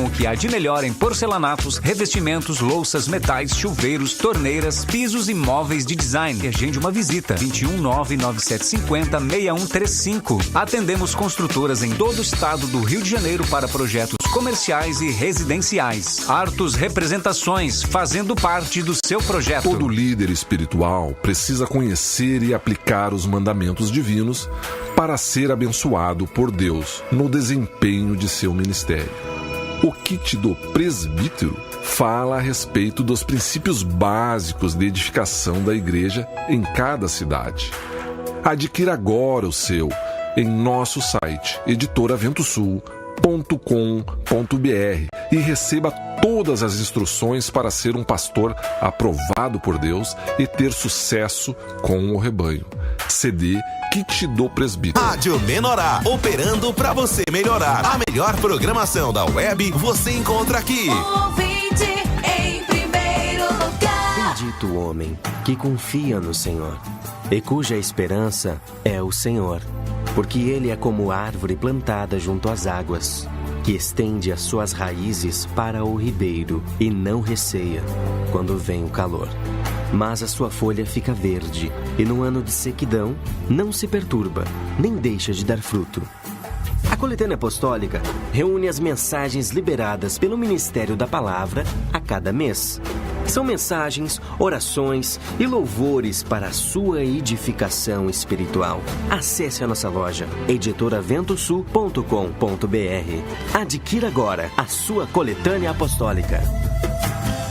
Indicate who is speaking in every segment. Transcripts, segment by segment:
Speaker 1: com o que há de melhor em porcelanatos, revestimentos, louças, metais, chuveiros, torneiras, pisos e móveis de design. E agende uma visita. 21997506135. Atendemos construtoras em todo o estado do Rio de Janeiro para projetos comerciais e residenciais. Artus Representações, fazendo parte do seu projeto.
Speaker 2: Todo líder espiritual precisa conhecer e aplicar os mandamentos divinos para ser abençoado por Deus no desempenho de seu ministério. O kit do presbítero fala a respeito dos princípios básicos de edificação da igreja em cada cidade. Adquira agora o seu em nosso site editoraventosul.com.br e receba todas as instruções para ser um pastor aprovado por Deus e ter sucesso com o rebanho. CD Kit do Presbítero.
Speaker 3: Rádio Menorá, operando para você melhorar. A melhor programação da web você encontra aqui.
Speaker 4: Ouvinte em primeiro lugar.
Speaker 5: Bendito o homem que confia no Senhor e cuja esperança é o Senhor, porque ele é como árvore plantada junto às águas, que estende as suas raízes para o ribeiro e não receia quando vem o calor. Mas a sua folha fica verde, e no ano de sequidão não se perturba, nem deixa de dar fruto. A coletânea apostólica reúne as mensagens liberadas pelo Ministério da Palavra a cada mês. São mensagens, orações e louvores para a sua edificação espiritual. Acesse a nossa loja, editoraventosul.com.br. Adquira agora a sua coletânea apostólica.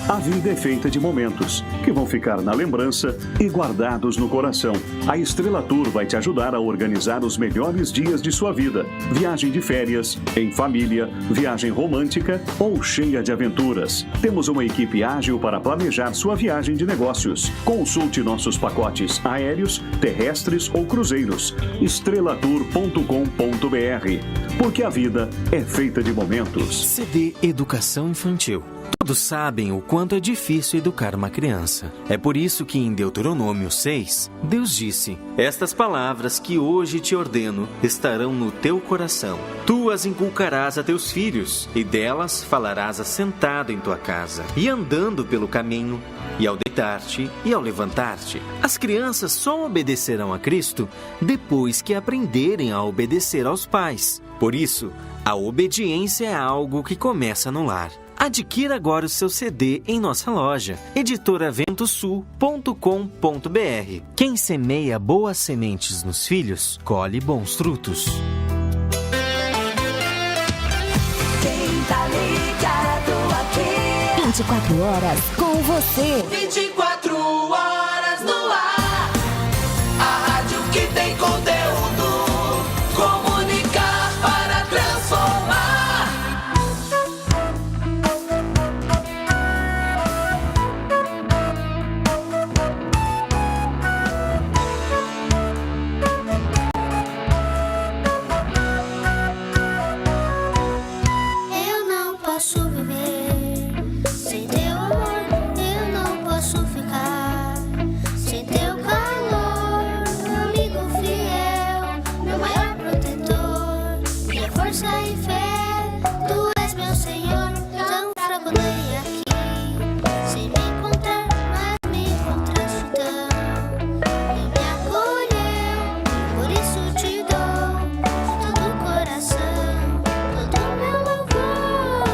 Speaker 6: A vida é feita de momentos que vão ficar na lembrança e guardados no coração. A Estrela Tour vai te ajudar a organizar os melhores dias de sua vida. Viagem de férias, em família, viagem romântica ou cheia de aventuras. Temos uma equipe ágil para planejar sua viagem de negócios. Consulte nossos pacotes aéreos, terrestres ou cruzeiros. estrelatour.com.br. Porque a vida é feita de momentos.
Speaker 5: CD Educação Infantil. Todos sabem o quanto é difícil educar uma criança. É por isso que em Deuteronômio 6, Deus disse: estas palavras que hoje te ordeno estarão no teu coração. Tu as inculcarás a teus filhos, e delas falarás assentado em tua casa, e andando pelo caminho, e ao deitar-te e ao levantar-te. As crianças só obedecerão a Cristo depois que aprenderem a obedecer aos pais. Por isso, a obediência é algo que começa no lar. Adquira agora o seu CD em nossa loja, editoraventosul.com.br. Quem semeia boas sementes nos filhos, colhe bons frutos.
Speaker 4: Quem tá ligado aqui?
Speaker 7: 24 horas com você.
Speaker 4: 24 horas no ar. A rádio que tem conteúdo. Comunicar para transformar.
Speaker 8: Eu não posso viver sem teu amor. Eu não posso ficar sem teu calor. Amigo fiel, meu maior protetor, minha força e fé. Tu és meu Senhor, tão fraco dei aqui, sem me encontrar, mas me encontraste tão. E me acolheu, por isso te dou de todo o coração, todo o meu louvor.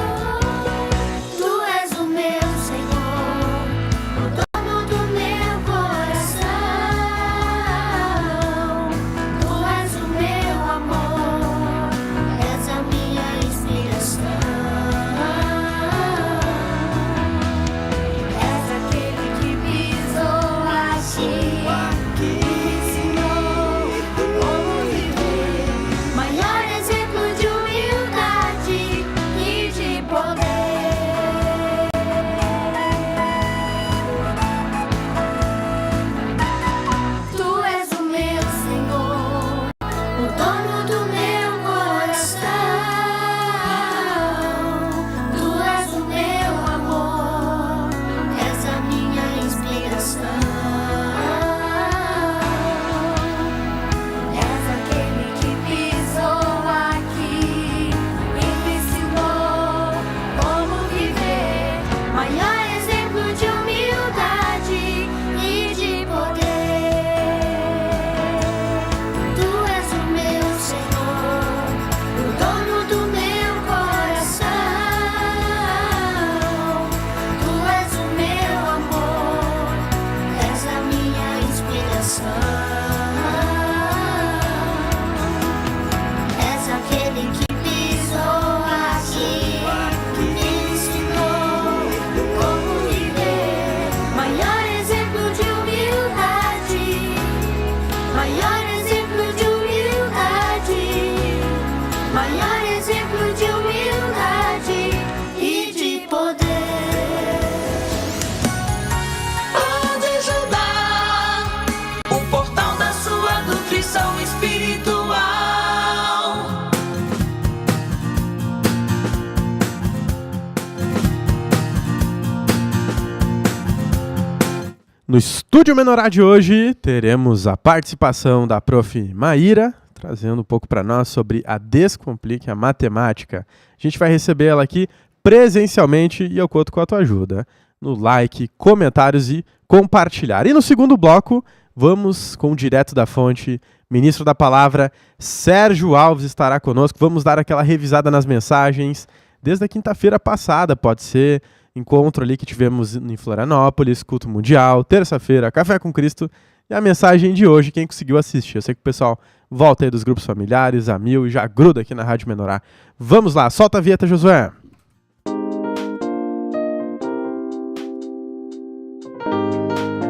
Speaker 9: No Estúdio Menorá de hoje, teremos a participação da Prof. Maíra, trazendo um pouco para nós sobre a Descomplique a Matemática. A gente vai receber ela aqui presencialmente e eu conto com a tua ajuda no like, comentários e compartilhar. E no segundo bloco, vamos com o Direto da Fonte, ministro da Palavra, Sérgio Alves estará conosco. Vamos dar aquela revisada nas mensagens desde a quinta-feira passada, pode ser encontro ali que tivemos em Florianópolis, culto mundial, terça-feira, Café com Cristo, e a mensagem de hoje, quem conseguiu assistir. Eu sei que o pessoal volta aí dos grupos familiares, a mil, e já gruda aqui na Rádio Menorá. Vamos lá, solta a vinheta, Josué.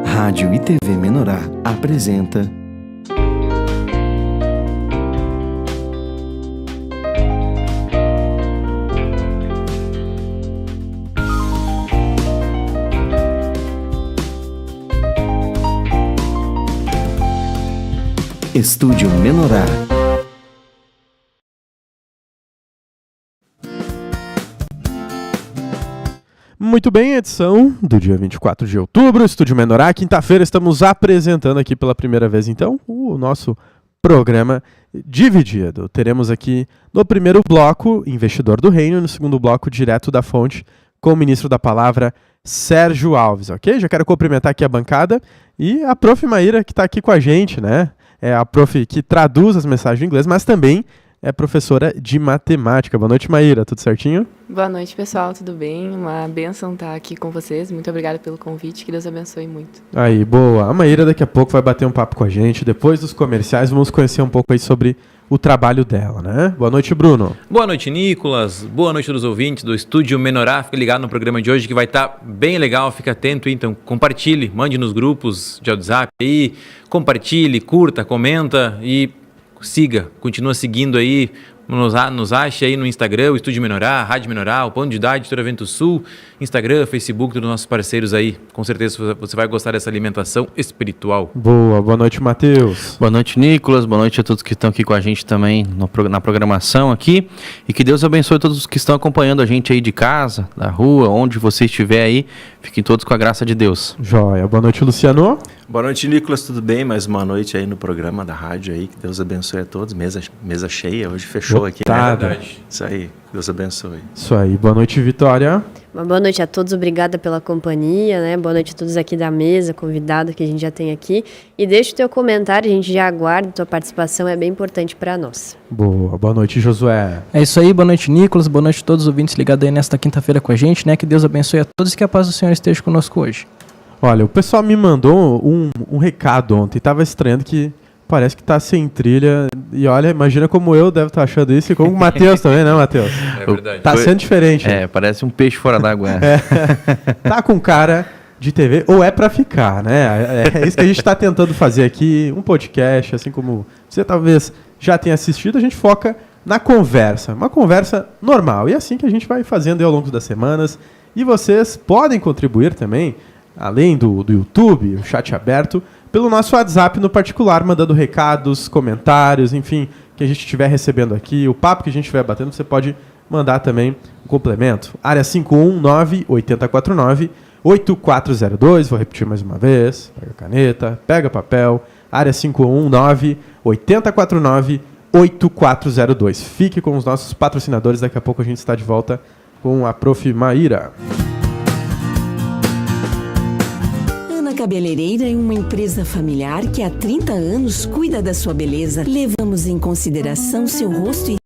Speaker 5: Rádio e TV Menorá apresenta Estúdio Menorá.
Speaker 9: Muito bem, edição do dia 24 de outubro, Estúdio Menorá. Quinta-feira estamos apresentando aqui pela primeira vez, então, o nosso programa dividido. Teremos aqui no primeiro bloco, Investidor do Reino, e no segundo bloco, Direto da Fonte, com o ministro da Palavra, Sérgio Alves, ok? Já quero cumprimentar aqui a bancada e a Prof. Maíra, que está aqui com a gente, né? É a prof que traduz as mensagens em inglês, mas também é professora de matemática. Boa noite, Maíra. Tudo certinho?
Speaker 10: Boa noite, pessoal. Tudo bem? Uma bênção estar aqui com vocês. Muito obrigada pelo convite. Que Deus abençoe muito.
Speaker 9: Aí, boa. A Maíra daqui a pouco vai bater um papo com a gente. Depois dos comerciais, vamos conhecer um pouco aí sobre o trabalho dela, né? Boa noite, Bruno.
Speaker 11: Boa noite, Nicolas. Boa noite a todos os ouvintes do Estúdio Menorá. Fica ligado no programa de hoje que vai estar bem legal. Fica atento, então compartilhe, mande nos grupos de WhatsApp aí, compartilhe, curta, comenta e siga, continua seguindo aí. Nos ache aí no Instagram, o Estúdio Menorá, Rádio Menorá, o Pão de Idade, Editora Vento Sul, Instagram, Facebook, todos os nossos parceiros aí. Com certeza você vai gostar dessa alimentação espiritual.
Speaker 9: Boa noite, Matheus.
Speaker 12: Boa noite, Nicolas. Boa noite a todos que estão aqui com a gente também na programação aqui. E que Deus abençoe todos os que estão acompanhando a gente aí de casa, da rua, onde você estiver aí. Fiquem todos com a graça de Deus.
Speaker 9: Joia. Boa noite, Luciano.
Speaker 13: Boa noite, Nicolas. Tudo bem? Mais uma noite aí no programa da rádio aí. Que Deus abençoe a todos. Mesa cheia. Hoje fechou aqui, né?
Speaker 9: É verdade.
Speaker 13: Isso aí. Deus abençoe.
Speaker 9: Isso aí. Boa noite, Vitória.
Speaker 14: Uma boa noite a todos. Obrigada pela companhia, né? Boa noite a todos aqui da mesa, convidado que a gente já tem aqui. E deixa o teu comentário, a gente já aguarda. Tua participação é bem importante para nós.
Speaker 9: Boa noite, Josué.
Speaker 15: É isso aí. Boa noite, Nicolas. Boa noite a todos os ouvintes ligados aí nesta quinta-feira com a gente, né? Que Deus abençoe a todos e que a paz do Senhor esteja conosco hoje.
Speaker 9: Olha, o pessoal me mandou um recado ontem. Tava estranhando que parece que tá sem trilha. E olha, imagina como eu devo estar achando isso. E como o Matheus também, né, Matheus?
Speaker 11: É verdade.
Speaker 9: Tá sendo diferente.
Speaker 12: É, parece um peixe fora d'água.
Speaker 9: Tá com cara de TV, ou é pra ficar, né? É isso que a gente tá tentando fazer aqui. Um podcast, assim como você talvez já tenha assistido, a gente foca na conversa. Uma conversa normal. E é assim que a gente vai fazendo ao longo das semanas. E vocês podem contribuir também, além do YouTube, o chat aberto, pelo nosso WhatsApp no particular, mandando recados, comentários, enfim, que a gente estiver recebendo aqui, o papo que a gente estiver batendo, você pode mandar também um complemento. Área 519-8049-8402, vou repetir mais uma vez, pega caneta, pega papel, área 519-8049-8402. Fique com os nossos patrocinadores, daqui a pouco a gente está de volta com a Prof. Maíra.
Speaker 16: Cabeleireira é uma empresa familiar que há 30 anos cuida da sua beleza. Levamos em consideração seu rosto e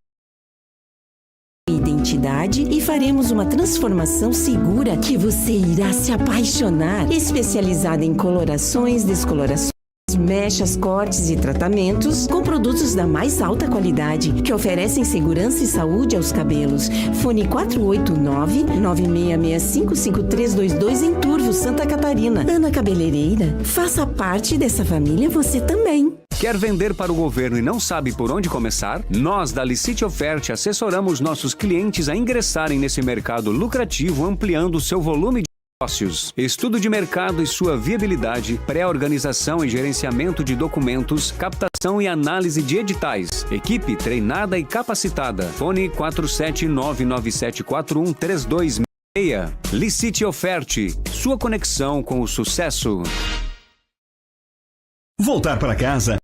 Speaker 16: identidade e faremos uma transformação segura que você irá se apaixonar. Especializada em colorações, descolorações, mechas, cortes e tratamentos com produtos da mais alta qualidade que oferecem segurança e saúde aos cabelos. Fone 489-9665-5322 em Turvo, Santa Catarina. Ana Cabeleireira, faça parte dessa família você também.
Speaker 1: Quer vender para o governo e não sabe por onde começar? Nós da Licite Oferte assessoramos nossos clientes a ingressarem nesse mercado lucrativo, ampliando o seu volume de negócios. Estudo de mercado e sua viabilidade, pré-organização e gerenciamento de documentos, captação e análise de editais. Equipe treinada e capacitada. Fone 47997413266. Licite Oferte, sua conexão com o sucesso.
Speaker 6: Voltar para casa.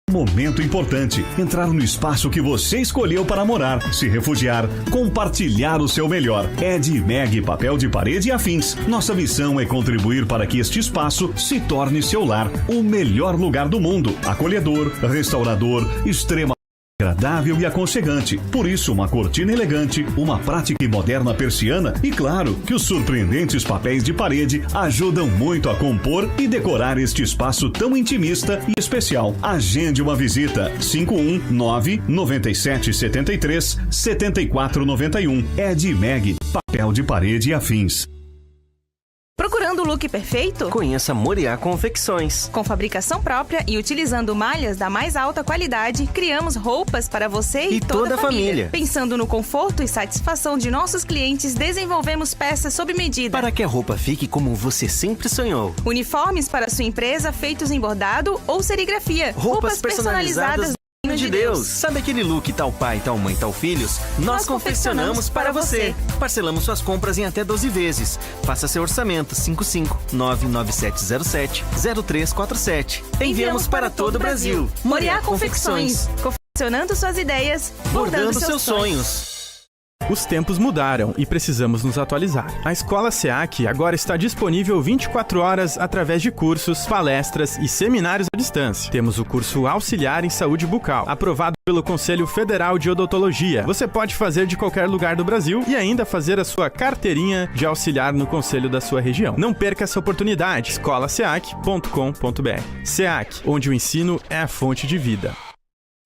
Speaker 6: Momento importante, entrar no espaço que você escolheu para morar, se refugiar, compartilhar o seu melhor. Edmeg Papel de Parede e Afins. Nossa missão é contribuir para que este espaço se torne seu lar, o melhor lugar do mundo, acolhedor, restaurador, extrema agradável e aconchegante. Por isso, uma cortina elegante, uma prática e moderna persiana e, claro, que os surpreendentes papéis de parede ajudam muito a compor e decorar este espaço tão intimista e especial. Agende uma visita. 519-9773-7491. Edmeg, Papel de Parede e Afins.
Speaker 17: Procurando o look perfeito? Conheça Moriá Confecções. Com fabricação própria e utilizando malhas da mais alta qualidade, criamos roupas para você e toda a família. Pensando no conforto e satisfação de nossos clientes, desenvolvemos peças sob medida.
Speaker 18: Para que a roupa fique como você sempre sonhou.
Speaker 17: Uniformes para sua empresa feitos em bordado ou serigrafia.
Speaker 18: Roupas personalizadas de Deus. Sabe aquele look tal pai, tal mãe, tal filhos? Nós confeccionamos para você. Parcelamos suas compras em até 12 vezes. Faça seu orçamento 55997070347. Enviamos para todo o Brasil.
Speaker 17: Moriá Confecções. Confeccionando suas ideias, bordando seus sonhos.
Speaker 9: Os tempos mudaram e precisamos nos atualizar. A Escola SEAC agora está disponível 24 horas através de cursos, palestras e seminários à distância. Temos o curso Auxiliar em Saúde Bucal, aprovado pelo Conselho Federal de Odontologia. Você pode fazer de qualquer lugar do Brasil e ainda fazer a sua carteirinha de auxiliar no conselho da sua região. Não perca essa oportunidade. escolaseac.com.br. SEAC, onde o ensino é a fonte de vida.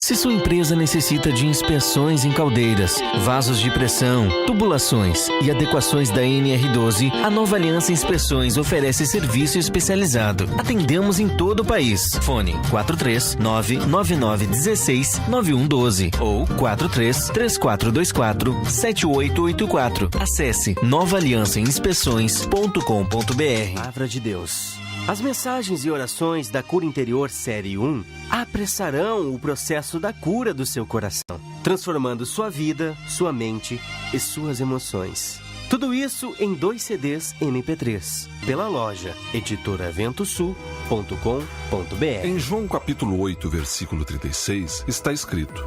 Speaker 18: Se sua empresa necessita de inspeções em caldeiras, vasos de pressão, tubulações e adequações da NR12, a Nova Aliança Inspeções oferece serviço especializado. Atendemos em todo o país. Fone 43999169112 ou 4334247884. Acesse novaaliançainspeções.com.br. Palavra de Deus. As mensagens e orações da Cura Interior Série 1 apressarão o processo da cura do seu coração, transformando sua vida, sua mente e suas emoções. Tudo isso em 2 CDs MP3, pela loja editoraventosul.com.br.
Speaker 2: Em João capítulo 8, versículo 36, está escrito: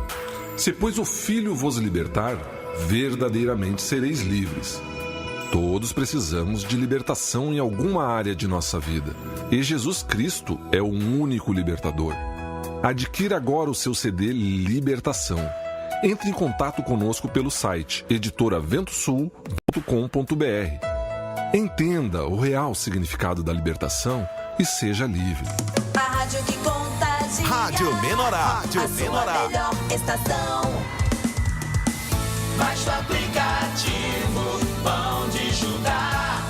Speaker 2: Se, pois, o Filho vos libertar, verdadeiramente sereis livres. Todos precisamos de libertação em alguma área de nossa vida. E Jesus Cristo é o único libertador. Adquira agora o seu CD Libertação. Entre em contato conosco pelo site editoraventosul.com.br. Entenda o real significado da libertação e seja livre.
Speaker 4: A rádio que contagia.
Speaker 3: Rádio Menorá.
Speaker 4: A sua melhor estação. Baixe o aplicativo Pão de Judá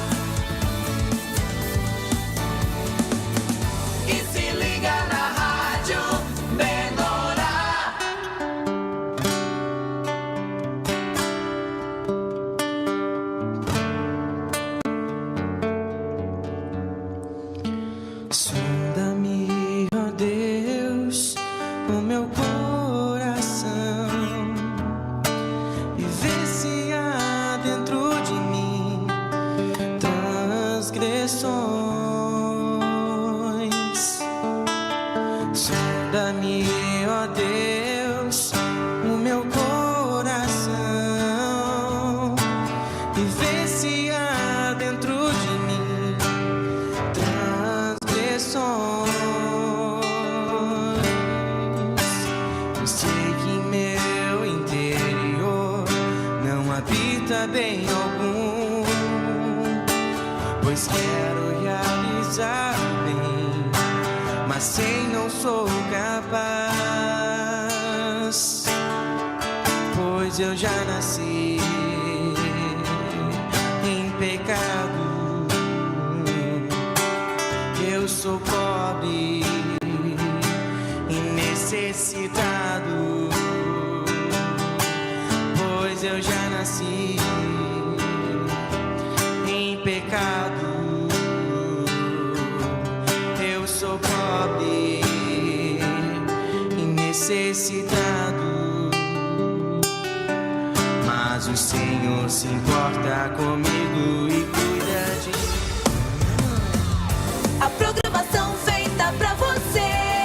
Speaker 4: e se liga na Rádio Menorá.
Speaker 19: Sonda-me, ó Deus, o meu coração e vê se há dentro de mim transgressões. Sonda-me, ó Deus, o meu coração e vê se há dentro de mim transgressões. Eu sei que meu interior não habita bem algum, pois quero realizar o bem, mas sei não sou capaz, pois eu já nasci em pecado. Eu sou pobre e necessitado, pois eu já nasci em pecado. Eu sou pobre e necessitado, mas o Senhor se importa comigo e cuida de mim.
Speaker 4: A programação feita pra você.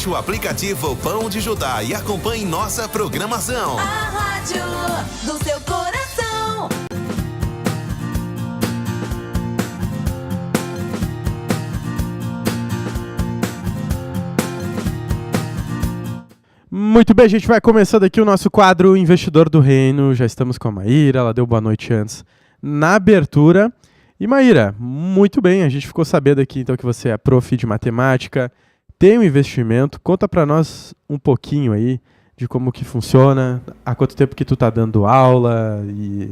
Speaker 3: Baixe o aplicativo Pão de Judá e acompanhe nossa programação.
Speaker 4: A rádio do seu coração.
Speaker 9: Muito bem, a gente vai começando aqui o nosso quadro Investidor do Reino. Já estamos com a Maíra, ela deu boa noite antes na abertura. E Maíra, muito bem, a gente ficou sabendo aqui então que você é prof de matemática, tem um investimento. Conta para nós um pouquinho aí de como que funciona, há quanto tempo que tu tá dando aula e...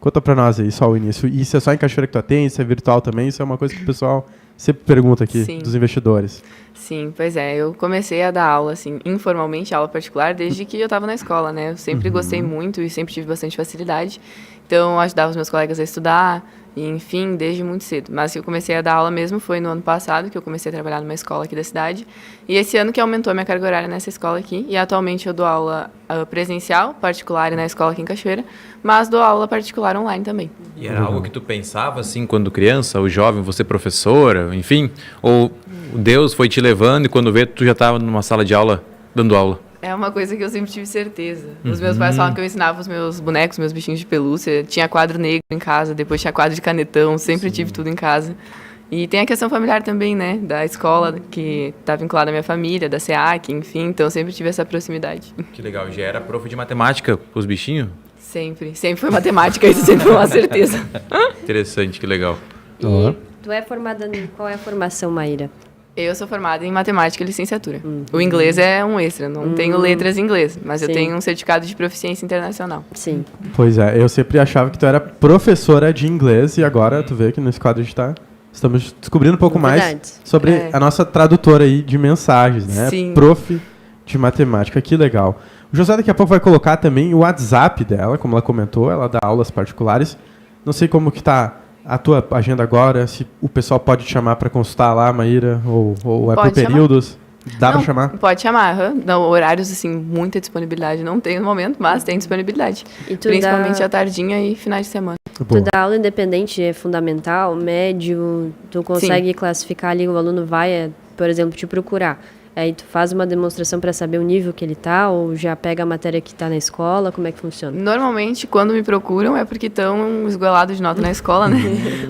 Speaker 9: Conta para nós aí só o início. Isso é só em Cachoeira que tu atende, isso é virtual também, isso é uma coisa que o pessoal sempre pergunta aqui,
Speaker 10: Sim.
Speaker 9: dos investidores.
Speaker 10: Sim, pois é. Eu comecei a dar aula, assim, informalmente, aula particular, desde que eu estava na escola, né? Eu sempre gostei muito e sempre tive bastante facilidade. Então, eu ajudava os meus colegas a estudar, e, enfim, desde muito cedo. Mas eu comecei a dar aula mesmo foi no ano passado, que eu comecei a trabalhar numa escola aqui da cidade. E esse ano que aumentou a minha carga horária nessa escola aqui. E atualmente eu dou aula presencial, particular e na escola aqui em Cachoeira, mas dou aula particular online também.
Speaker 11: E era algo que tu pensava, assim, quando criança, ou jovem, você professora, enfim? Ou Deus foi te levando e quando vê, tu já estava numa sala de aula, dando aula?
Speaker 10: É uma coisa que eu sempre tive certeza. Os meus pais falavam que eu ensinava os meus bonecos, meus bichinhos de pelúcia. Tinha quadro negro em casa, depois tinha quadro de canetão, sempre tive tudo em casa. E tem a questão familiar também, né? Da escola, que está vinculada à minha família, da SEAC, enfim. Então, sempre tive essa proximidade.
Speaker 11: Que legal. Já era prof de matemática os bichinhos?
Speaker 10: Sempre. Sempre foi matemática, isso sempre foi uma certeza.
Speaker 11: Interessante, que legal.
Speaker 14: E tu é formada em qual é a formação, Maíra?
Speaker 10: Eu sou formada em matemática e licenciatura. O inglês é um extra, não tenho letras em inglês, mas eu tenho um certificado de proficiência internacional.
Speaker 14: Sim.
Speaker 9: Pois é, eu sempre achava que tu era professora de inglês e agora tu vê que nesse quadro a gente estamos descobrindo um pouco mais sobre a nossa tradutora aí de mensagens, né?
Speaker 10: Sim.
Speaker 9: Prof de matemática, que legal. O José daqui a pouco vai colocar também o WhatsApp dela, como ela comentou, ela dá aulas particulares. Não sei como que tá a tua agenda agora, se o pessoal pode te chamar para consultar lá, Maíra, ou é por períodos? Dá para chamar?
Speaker 10: Pode chamar, Não, horários, assim, muita disponibilidade. Não tem no momento, mas tem disponibilidade.
Speaker 14: E tu
Speaker 10: principalmente à tardinha e finais de semana.
Speaker 14: Tu dá aula independente, é fundamental, médio, tu consegue classificar ali, o aluno vai, por exemplo, te procurar. Aí tu faz uma demonstração para saber o nível que ele tá, ou já pega a matéria que está na escola, como é que funciona?
Speaker 10: Normalmente, quando me procuram, é porque estão esgolados de nota na escola, né?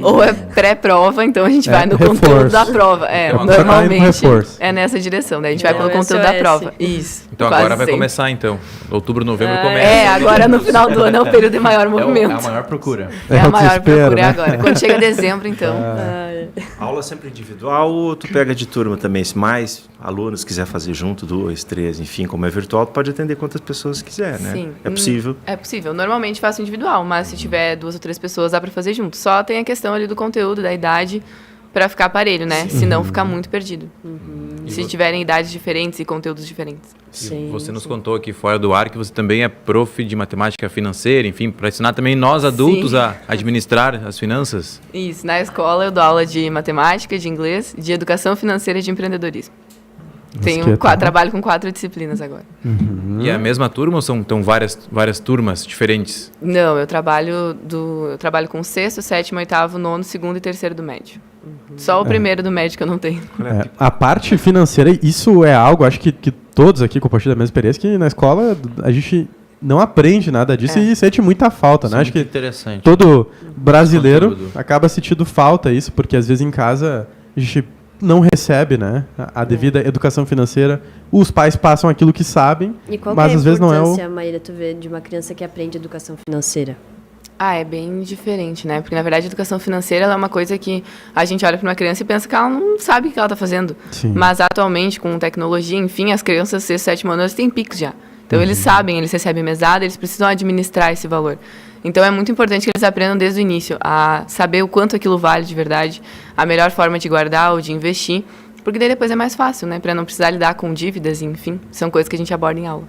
Speaker 10: Ou é pré-prova, então a gente vai no conteúdo da prova. Normalmente é nessa direção, né? A gente vai pelo conteúdo da prova. Isso.
Speaker 11: Então agora vai começar, então. Outubro, novembro começa.
Speaker 10: Agora no final do ano é o período de maior movimento.
Speaker 12: É a maior procura.
Speaker 10: É a maior procura, né? Agora. Quando chega dezembro, então...
Speaker 13: Aula sempre individual ou tu pega de turma também? Se mais alunos quiser fazer junto, 2, 3, enfim, como é virtual, tu pode atender quantas pessoas quiser, né?
Speaker 10: Sim.
Speaker 13: É possível?
Speaker 10: É possível. Normalmente faço individual, mas se tiver 2 ou 3 pessoas, dá para fazer junto. Só tem a questão ali do conteúdo, da idade, para ficar parelho, né? Senão fica muito perdido. Se tiverem idades diferentes e conteúdos diferentes.
Speaker 11: Sim, você nos contou aqui fora do ar que você também é prof de matemática financeira, enfim, para ensinar também nós adultos a administrar as finanças.
Speaker 10: Isso, na escola eu dou aula de matemática, de inglês, de educação financeira e de empreendedorismo. Trabalho com 4 disciplinas agora.
Speaker 11: E é a mesma turma ou são várias turmas diferentes?
Speaker 10: Não, eu trabalho com 6º, 7º, 8º, 9º, 2º e 3º do médio. Só o primeiro do médio que eu não tenho.
Speaker 9: A parte financeira, isso é algo, acho que todos aqui compartilham da mesma experiência, que na escola a gente não aprende nada disso e sente muita falta, né? Acho que
Speaker 12: interessante.
Speaker 9: Todo brasileiro acaba sentindo falta isso, porque às vezes em casa a gente não recebe, né, a devida educação financeira. Os pais passam aquilo que sabem,
Speaker 14: e qual
Speaker 9: mas
Speaker 14: que é
Speaker 9: às vezes não é
Speaker 14: a Maíra, tu vê, de uma criança que aprende educação financeira?
Speaker 10: É bem diferente, né? Porque, na verdade, a educação financeira ela é uma coisa que a gente olha para uma criança e pensa que ela não sabe o que ela está fazendo.
Speaker 9: Sim.
Speaker 10: Mas, atualmente, com tecnologia, enfim, as crianças 6º, 7º ano, eles têm Pix já. Então, eles sabem, eles recebem mesada, eles precisam administrar esse valor. Então, é muito importante que eles aprendam desde o início a saber o quanto aquilo vale de verdade, a melhor forma de guardar ou de investir, porque daí depois é mais fácil, né? Para não precisar lidar com dívidas, enfim. São coisas que a gente aborda em aula.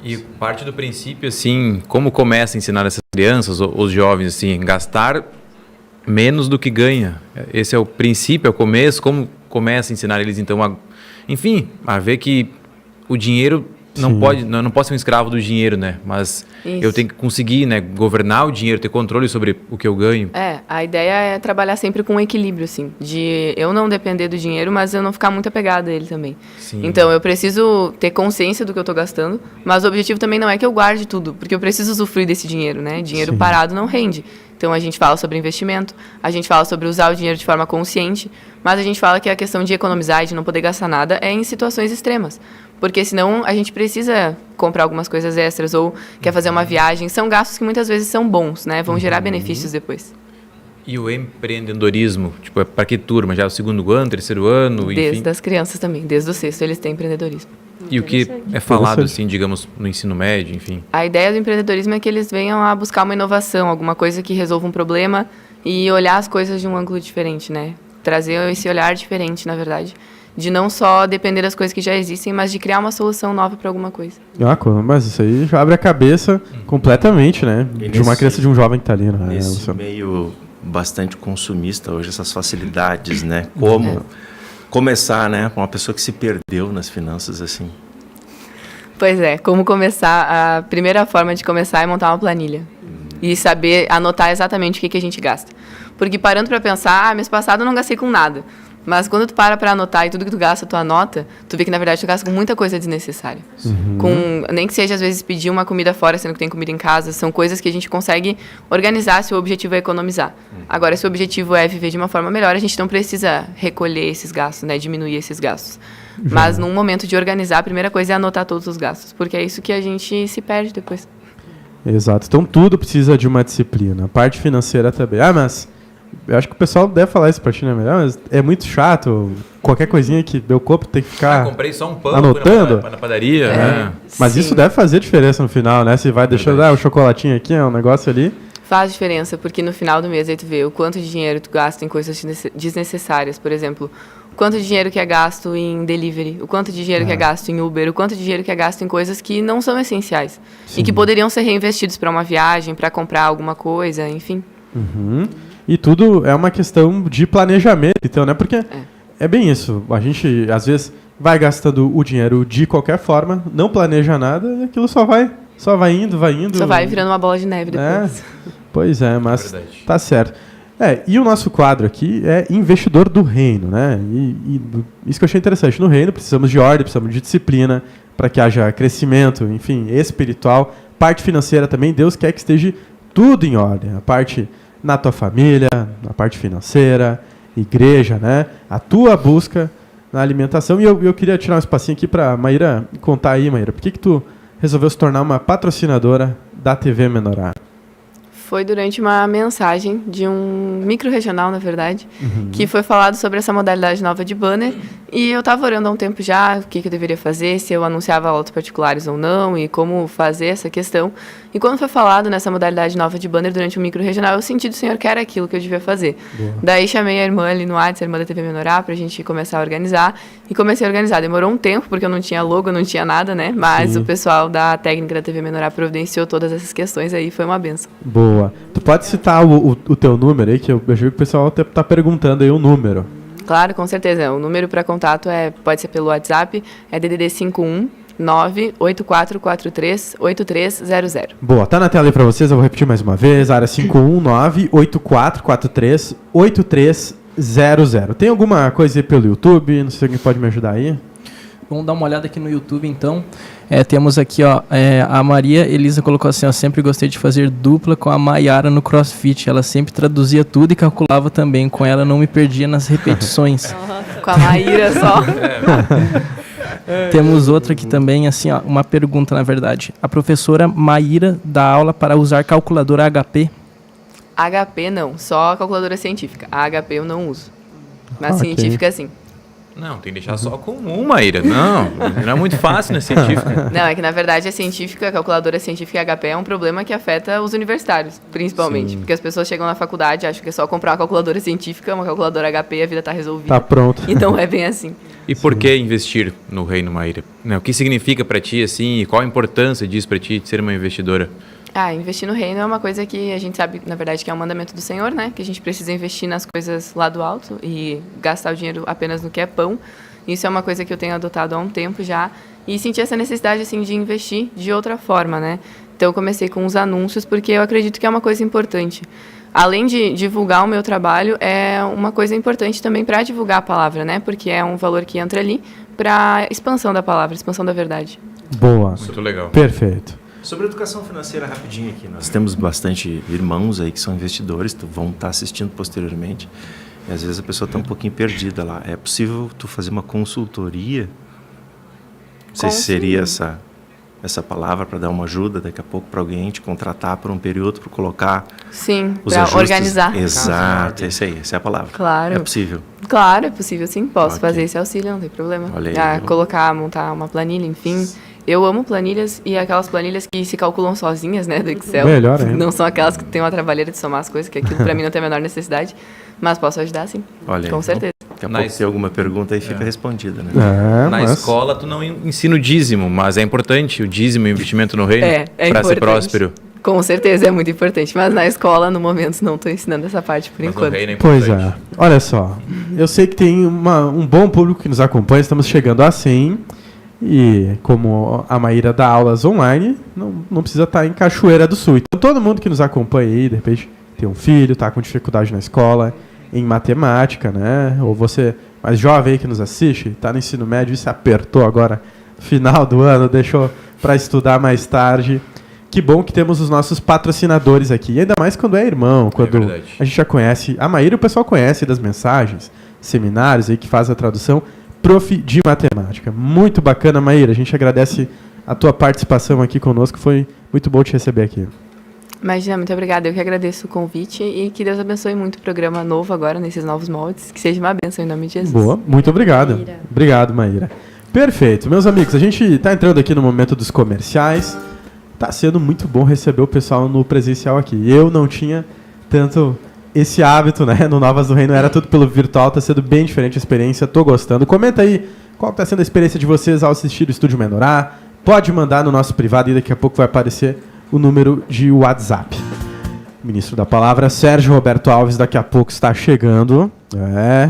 Speaker 11: E parte do princípio, assim, como começa a ensinar essas crianças, os jovens, assim, gastar menos do que ganha. Esse é o princípio, é o começo. Como começa a ensinar eles, então, a ver que o dinheiro não posso ser um escravo do dinheiro, né? Mas eu tenho que conseguir, né, governar o dinheiro, ter controle sobre o que eu ganho.
Speaker 10: A ideia é trabalhar sempre com um equilíbrio, assim, de eu não depender do dinheiro, mas eu não ficar muito apegada a ele também.
Speaker 11: Sim.
Speaker 10: Então, eu preciso ter consciência do que eu estou gastando, mas o objetivo também não é que eu guarde tudo, porque eu preciso usufruir desse dinheiro, né? Dinheiro parado não rende. Então, a gente fala sobre investimento, a gente fala sobre usar o dinheiro de forma consciente, mas a gente fala que a questão de economizar e de não poder gastar nada é em situações extremas. Porque senão a gente precisa comprar algumas coisas extras ou quer fazer uma viagem. São gastos que muitas vezes são bons, né? Vão gerar benefícios depois.
Speaker 11: E o empreendedorismo, tipo, é para que turma? Já é o 2º ano, 3º ano?
Speaker 10: Desde
Speaker 11: enfim?
Speaker 10: as crianças também, desde o 6º eles têm empreendedorismo.
Speaker 11: E o que é falado, assim, digamos, no ensino médio, enfim?
Speaker 10: A ideia do empreendedorismo é que eles venham a buscar uma inovação, alguma coisa que resolva um problema e olhar as coisas de um ângulo diferente, né? Trazer esse olhar diferente, na verdade. De não só depender das coisas que já existem, mas de criar uma solução nova para alguma coisa.
Speaker 9: Mas isso aí já abre a cabeça completamente, né? De uma criança, de um jovem que está ali, né?
Speaker 13: Nesse meio bastante consumista hoje, essas facilidades, né? Como começar, né? Com uma pessoa que se perdeu nas finanças, assim.
Speaker 10: Pois é, como começar? A primeira forma de começar é montar uma planilha. E saber anotar exatamente o que a gente gasta. Porque parando para pensar, mês passado eu não gastei com nada. Mas quando tu para anotar e tudo que tu gasta, tu anota, tu vê que na verdade tu gasta com muita coisa desnecessária. Nem que seja às vezes pedir uma comida fora, sendo que tem comida em casa, são coisas que a gente consegue organizar se o objetivo é economizar. Agora, se o objetivo é viver de uma forma melhor, a gente não precisa recolher esses gastos, né, diminuir esses gastos. Mas num momento de organizar, a primeira coisa é anotar todos os gastos, porque é isso que a gente se perde depois.
Speaker 9: Exato. Então tudo precisa de uma disciplina. A parte financeira também. Mas eu acho que o pessoal deve falar isso pra ti, né? Mas é muito chato. Qualquer coisinha que meu corpo tem que ficar
Speaker 11: comprei só um pão
Speaker 9: anotando.
Speaker 11: Na padaria. Né?
Speaker 9: Mas isso deve fazer diferença no final, né? Se vai deixando o chocolatinho aqui, um negócio ali.
Speaker 10: Faz diferença, porque no final do mês aí tu vê o quanto de dinheiro tu gasta em coisas desnecessárias. Por exemplo, o quanto de dinheiro que é gasto em delivery, o quanto de dinheiro que é gasto em Uber, o quanto de dinheiro que é gasto em coisas que não são essenciais. E que poderiam ser reinvestidos para uma viagem, para comprar alguma coisa, enfim.
Speaker 9: E tudo é uma questão de planejamento, então, né? Porque é bem isso. A gente, às vezes, vai gastando o dinheiro de qualquer forma, não planeja nada e aquilo só vai indo.
Speaker 10: Só vai virando uma bola de neve depois.
Speaker 9: Pois é, mas tá certo. E o nosso quadro aqui é investidor do reino, né? E isso que eu achei interessante. No reino precisamos de ordem, precisamos de disciplina para que haja crescimento, enfim, espiritual. Parte financeira também, Deus quer que esteja tudo em ordem. A parte na tua família, a parte financeira, igreja, né? A tua busca na alimentação. E eu queria tirar um espacinho aqui para Maíra contar aí, Maíra, por que tu resolveu se tornar uma patrocinadora da TV Menorá?
Speaker 10: Foi durante uma mensagem de um micro-regional, na verdade, que foi falado sobre essa modalidade nova de banner. E eu estava orando há um tempo já o que eu deveria fazer, se eu anunciava aulas particulares ou não, e como fazer essa questão. E quando foi falado nessa modalidade nova de banner durante um micro-regional, eu senti do Senhor que era aquilo que eu devia fazer. Daí chamei a irmã ali no WhatsApp, a irmã da TV Menorá, para a gente começar a organizar. E comecei a organizar. Demorou um tempo, porque eu não tinha logo, não tinha nada, né? Mas o pessoal da técnica da TV Menorá providenciou todas essas questões aí, foi uma benção.
Speaker 9: Boa. Tu pode citar o teu número aí, que eu vejo que o pessoal tá perguntando aí o número.
Speaker 10: Claro, com certeza. O número para contato pode ser pelo WhatsApp, é DDD 51 98443 8300.
Speaker 9: Boa, tá na tela aí pra vocês, eu vou repetir mais uma vez, área 519 8443 8300. Tem alguma coisa aí pelo YouTube? Não sei se alguém pode me ajudar aí.
Speaker 15: Vamos dar uma olhada aqui no YouTube, então. Temos aqui, a Maria Elisa colocou assim, sempre gostei de fazer dupla com a Maiara no CrossFit. Ela sempre traduzia tudo e calculava também. Com ela não me perdia nas repetições.
Speaker 10: Com a Maíra só.
Speaker 15: Temos outra aqui também, assim, uma pergunta, na verdade. A professora Maíra dá aula para usar calculadora HP?
Speaker 10: HP não, só a calculadora científica. A HP eu não uso. Mas científica sim.
Speaker 11: Não, tem que deixar só com uma, Maíra. Não é muito fácil, né, científica.
Speaker 10: Não, é que na verdade a calculadora científica HP é um problema que afeta os universitários, principalmente. Sim. Porque as pessoas chegam na faculdade, acham que é só comprar uma calculadora científica, uma calculadora HP e a vida está resolvida.
Speaker 9: Tá pronto.
Speaker 10: E não é bem assim.
Speaker 11: E por que investir no reino, Maíra? O que significa para ti, assim, e qual a importância disso para ti, de ser uma investidora?
Speaker 10: Investir no reino é uma coisa que a gente sabe, na verdade, que é um mandamento do Senhor, né? Que a gente precisa investir nas coisas lá do alto e gastar o dinheiro apenas no que é pão. Isso é uma coisa que eu tenho adotado há um tempo já. e senti essa necessidade, assim, de investir de outra forma, né? Então, eu comecei com os anúncios, porque eu acredito que é uma coisa importante. Além de divulgar o meu trabalho, é uma coisa importante também para divulgar a palavra, né? Porque é um valor que entra ali para expansão da palavra, expansão da verdade.
Speaker 9: Boa.
Speaker 11: Muito legal.
Speaker 9: Perfeito.
Speaker 13: Sobre educação financeira, rapidinho aqui. Nós temos bastante irmãos aí que são investidores, vão estar assistindo posteriormente. E às vezes a pessoa está um pouquinho perdida lá. É possível tu fazer uma consultoria? Não sei se seria essa palavra para dar uma ajuda daqui a pouco para alguém te contratar por um período para colocar os ajustes.
Speaker 10: Organizar.
Speaker 13: Exato, essa é a palavra.
Speaker 10: Claro.
Speaker 13: É possível?
Speaker 10: Claro, é possível sim, posso fazer esse auxílio, não tem problema.
Speaker 13: Olha aí,
Speaker 10: montar uma planilha, enfim. Eu amo planilhas e aquelas planilhas que se calculam sozinhas, né, do Excel.
Speaker 9: Melhor ainda.
Speaker 10: Não são aquelas que tem uma trabalheira de somar as coisas, que aquilo para mim não tem a menor necessidade, mas posso ajudar sim.
Speaker 13: Olha aí.
Speaker 10: Com certeza.
Speaker 13: Daqui a pouco se tem alguma pergunta aí fica respondida, né?
Speaker 11: Na escola tu não ensina o dízimo, mas é importante o dízimo e o investimento no reino para ser próspero.
Speaker 10: Com certeza, é muito importante. Mas na escola, no momento, não estou ensinando essa parte por enquanto.
Speaker 9: Pois é. Olha só, eu sei que tem um bom público que nos acompanha, estamos chegando a 100. E como a Maíra dá aulas online, não precisa estar em Cachoeira do Sul. Então todo mundo que nos acompanha aí, de repente tem um filho, está com dificuldade na escola, em matemática, né? Ou você mais jovem aí que nos assiste, está no ensino médio e se apertou agora no final do ano, deixou para estudar mais tarde. Que bom que temos os nossos patrocinadores aqui. E ainda mais quando é irmão, quando a gente já conhece. A Maíra o pessoal conhece das mensagens, seminários aí que faz a tradução. Prof. de Matemática. Muito bacana, Maíra. A gente agradece a tua participação aqui conosco. Foi muito bom te receber aqui.
Speaker 10: Imagina, muito obrigada. Eu que agradeço o convite e que Deus abençoe muito o programa novo agora, nesses novos moldes. Que seja uma bênção em nome de Jesus.
Speaker 9: Boa, muito obrigado. Maíra. Obrigado, Maíra. Perfeito. Meus amigos, a gente está entrando aqui no momento dos comerciais. Tá sendo muito bom receber o pessoal no presencial aqui. Eu não tinha tanto esse hábito, né? No Novas do Reino era tudo pelo virtual, tá sendo bem diferente a experiência, tô gostando. Comenta aí qual tá sendo a experiência de vocês ao assistir o Estúdio Menorá. Pode mandar no nosso privado e daqui a pouco vai aparecer o número de WhatsApp. O ministro da Palavra, Sérgio Roberto Alves, daqui a pouco está chegando.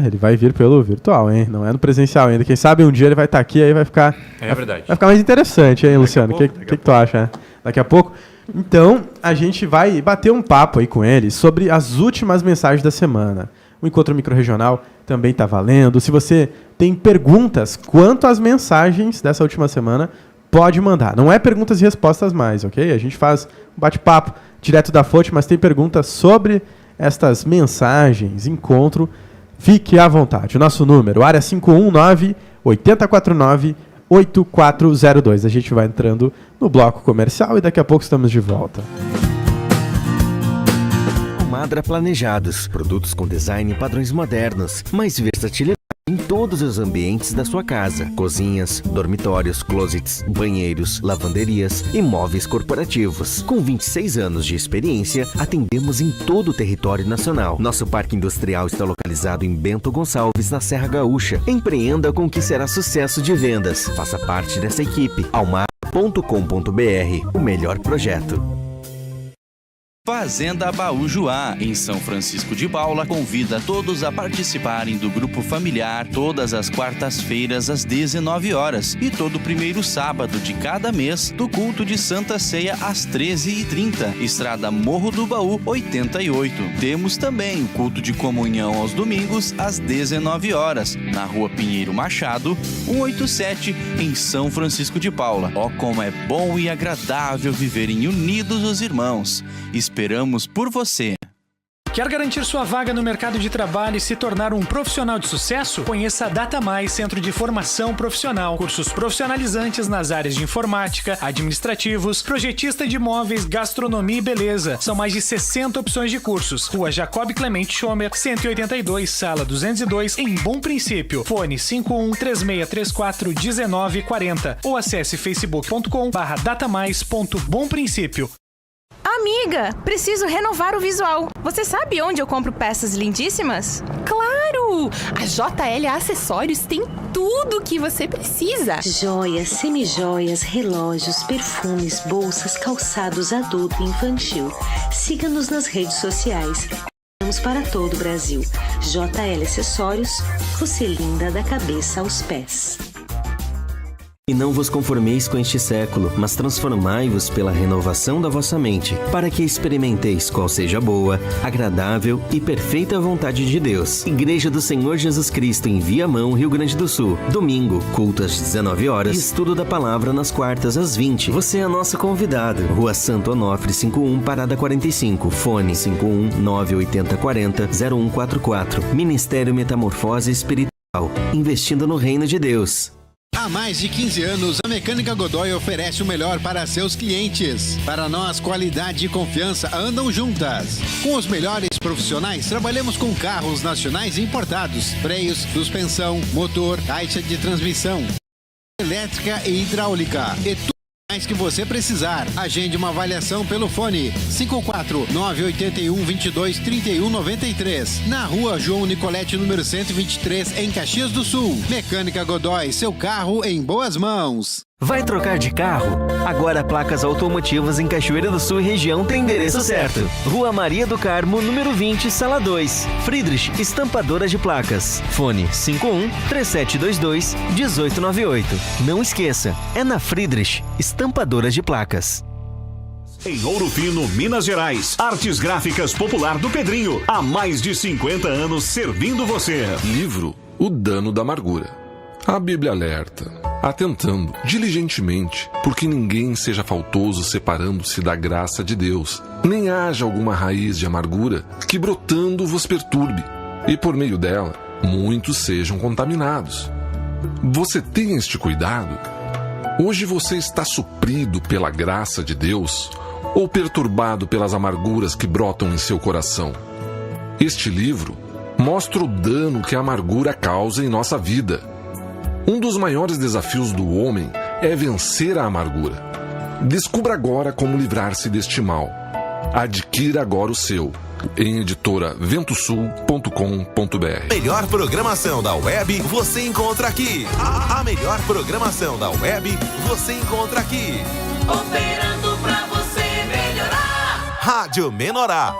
Speaker 9: Ele vai vir pelo virtual, hein? Não é no presencial ainda. Quem sabe um dia ele vai estar aqui, aí vai ficar...
Speaker 11: É verdade.
Speaker 9: Vai ficar mais interessante, hein, Luciano? O que tu acha, né? Daqui a pouco... Então, a gente vai bater um papo aí com ele sobre as últimas mensagens da semana. O Encontro Microrregional também está valendo. Se você tem perguntas quanto às mensagens dessa última semana, pode mandar. Não é perguntas e respostas mais, ok? A gente faz um bate-papo direto da fonte, mas tem perguntas sobre estas mensagens, encontro. Fique à vontade. O nosso número, área 519-8049-8402. A gente vai entrando no bloco comercial e daqui a pouco estamos de volta.
Speaker 18: Madra Planejados, produtos com design e padrões modernos, mais versatilidade em todos os ambientes da sua casa. Cozinhas, dormitórios, closets, banheiros, lavanderias e móveis corporativos. Com 26 anos de experiência, atendemos em todo o território nacional. Nosso parque industrial está localizado em Bento Gonçalves, na Serra Gaúcha. Empreenda com o que será sucesso de vendas. Faça parte dessa equipe. almar.com.br, o melhor projeto.
Speaker 20: Fazenda Baújuá, em São Francisco de Paula, convida todos a participarem do grupo familiar todas as quartas-feiras às 19 horas e todo primeiro sábado de cada mês do culto de Santa Ceia às 13h30, Estrada Morro do Baú 88. Temos também o culto de comunhão aos domingos às 19 horas, na Rua Pinheiro Machado, 187, em São Francisco de Paula. Ó, como é bom e agradável viverem unidos os irmãos. Esperamos por você.
Speaker 21: Quer garantir sua vaga no mercado de trabalho e se tornar um profissional de sucesso? Conheça a Data Mais, Centro de Formação Profissional. Cursos profissionalizantes nas áreas de informática, administrativos, projetista de imóveis, gastronomia e beleza. São mais de 60 opções de cursos. Rua Jacob Clemente Schomer, 182, sala 202, em Bom Princípio. Fone 51-3634-1940 ou acesse facebook.com/datamais.bomprincípio.
Speaker 17: Amiga, preciso renovar o visual. Você sabe onde eu compro peças lindíssimas?
Speaker 22: Claro! A JL Acessórios tem tudo o que você precisa.
Speaker 23: Joias, semijoias, relógios, perfumes, bolsas, calçados adulto e infantil. Siga-nos nas redes sociais. Vamos para todo o Brasil. JL Acessórios, você linda da cabeça aos pés.
Speaker 18: E não vos conformeis com este século, mas transformai-vos pela renovação da vossa mente, para que experimenteis qual seja a boa, agradável e perfeita vontade de Deus. Igreja do Senhor Jesus Cristo em Viamão, Rio Grande do Sul. Domingo, culto às 19 horas e estudo da palavra nas quartas às 20. Você é nosso convidado. Rua Santo Onofre, 51, Parada 45. Fone 51 980 40 0144. Ministério Metamorfose Espiritual. Investindo no reino de Deus.
Speaker 5: Há mais de 15 anos, a Mecânica Godoy oferece o melhor para seus clientes. Para nós, qualidade e confiança andam juntas. Com os melhores profissionais, trabalhamos com carros nacionais importados, freios, suspensão, motor, caixa de transmissão, elétrica e hidráulica. E tudo mais que você precisar. Agende uma avaliação pelo fone 54-981-22-3193. Na rua João Nicolete, número 123, em Caxias do Sul. Mecânica Godoy, seu carro em boas mãos.
Speaker 18: Vai trocar de carro? Agora Placas Automotivas em Cachoeira do Sul e região tem endereço certo. Rua Maria do Carmo, número 20, sala 2. Friedrich, estampadora de placas. Fone 51-3722-1898. Não esqueça, é na Friedrich, estampadora de placas.
Speaker 6: Em Ouro Fino, Minas Gerais, Artes Gráficas Popular do Pedrinho. Há mais de 50 anos servindo você.
Speaker 2: Livro O Dano da Amargura. A Bíblia alerta, atentando diligentemente, porque ninguém seja faltoso separando-se da graça de Deus, nem haja alguma raiz de amargura que brotando vos perturbe, e por meio dela muitos sejam contaminados. Você tem este cuidado? Hoje você está suprido pela graça de Deus ou perturbado pelas amarguras que brotam em seu coração? Este livro mostra o dano que a amargura causa em nossa vida. Um dos maiores desafios do homem é vencer a amargura. Descubra agora como livrar-se deste mal. Adquira agora o seu em editoraventosul.com.br.
Speaker 3: Melhor programação da web você encontra aqui. A melhor programação da web você encontra aqui.
Speaker 4: Operando pra você melhorar.
Speaker 3: Rádio Menorá.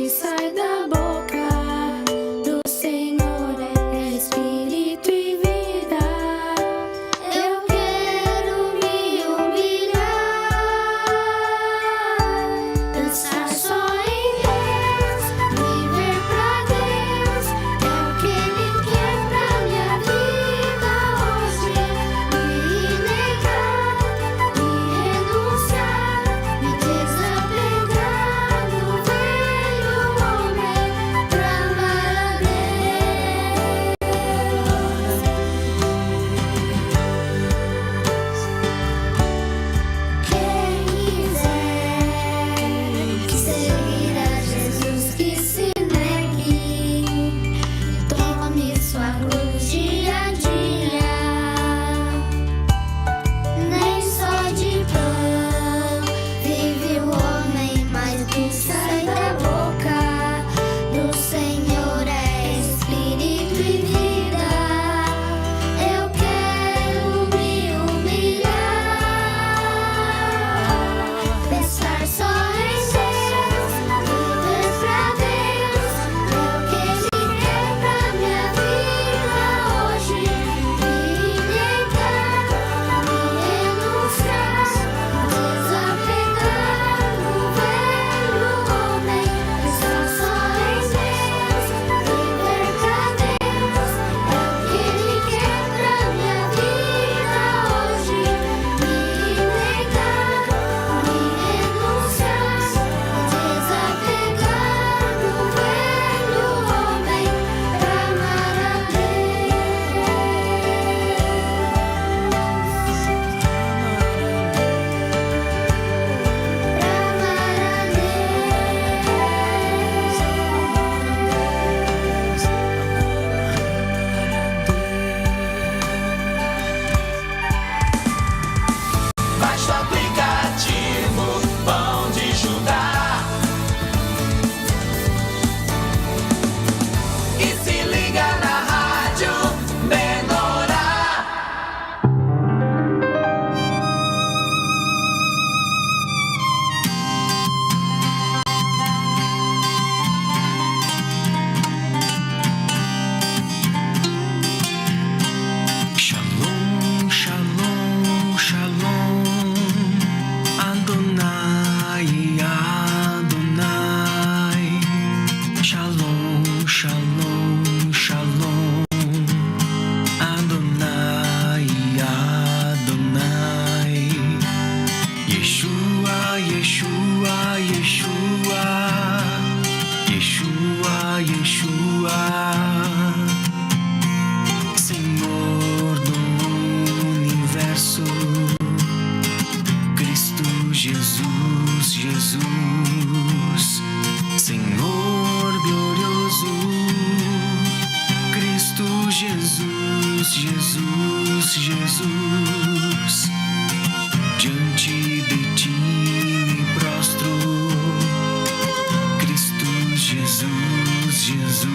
Speaker 7: Sai da boca do Senhor é
Speaker 4: Jesus, Jesus, Jesus, diante de ti me prostro. Cristo Jesus, Jesus,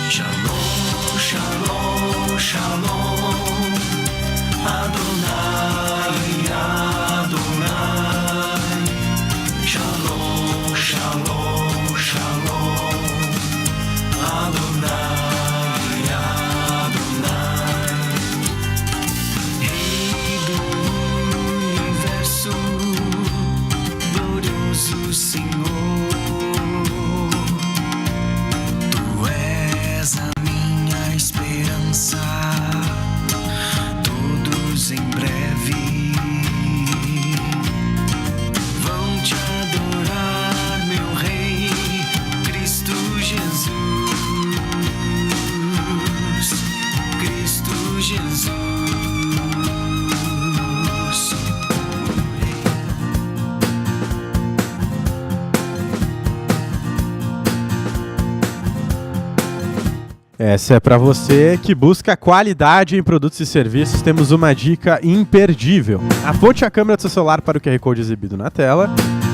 Speaker 4: Shalom, Shalom, Shalom, Adonai, Adonai, Shalom, Shalom, Shalom, Adonai, Adonai, Rei do universo, glorioso Senhor, Tu és a minha esperança, todos em breve vão te adorar, meu Rei, Cristo Jesus, Cristo Jesus.
Speaker 9: Essa é para você que busca qualidade em produtos e serviços. Temos uma dica imperdível. Aponte a câmera do seu celular para o QR Code exibido na tela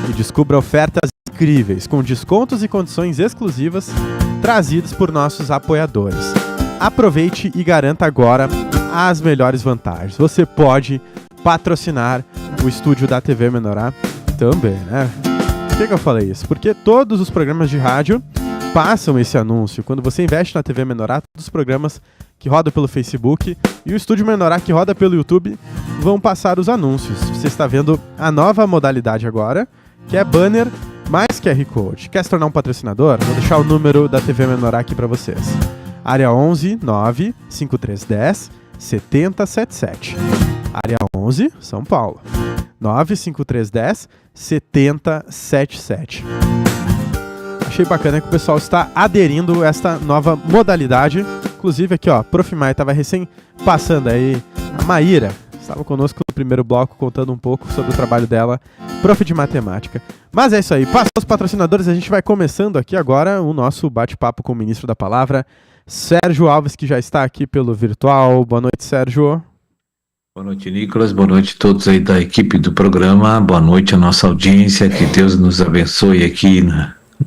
Speaker 9: e descubra ofertas incríveis, com descontos e condições exclusivas trazidas por nossos apoiadores. Aproveite e garanta agora as melhores vantagens. Você pode patrocinar o estúdio da TV Menorá também, né? Por que eu falei isso? Porque todos os programas de rádio passam esse anúncio. Quando você investe na TV Menorá, todos os programas que rodam pelo Facebook e o Estúdio Menorá que roda pelo YouTube vão passar os anúncios. Você está vendo a nova modalidade agora, que é banner mais QR Code. Quer se tornar um patrocinador? Vou deixar o número da TV Menorá aqui para vocês. Área 11 9 5310 7077. Área 11, São Paulo. 95310 7077. Achei bacana que o pessoal está aderindo a esta nova modalidade. Inclusive aqui, ó, Prof. Mai estava recém passando aí. A Maíra estava conosco no primeiro bloco, contando um pouco sobre o trabalho dela, prof de matemática. Mas é isso aí, passa os patrocinadores, a gente vai começando aqui agora o nosso bate-papo com o ministro da palavra, Sérgio Alves, que já está aqui pelo virtual. Boa noite, Sérgio.
Speaker 7: Boa noite, Nicolas. Boa noite a todos aí da equipe do programa. Boa noite à nossa audiência. Que Deus nos abençoe aqui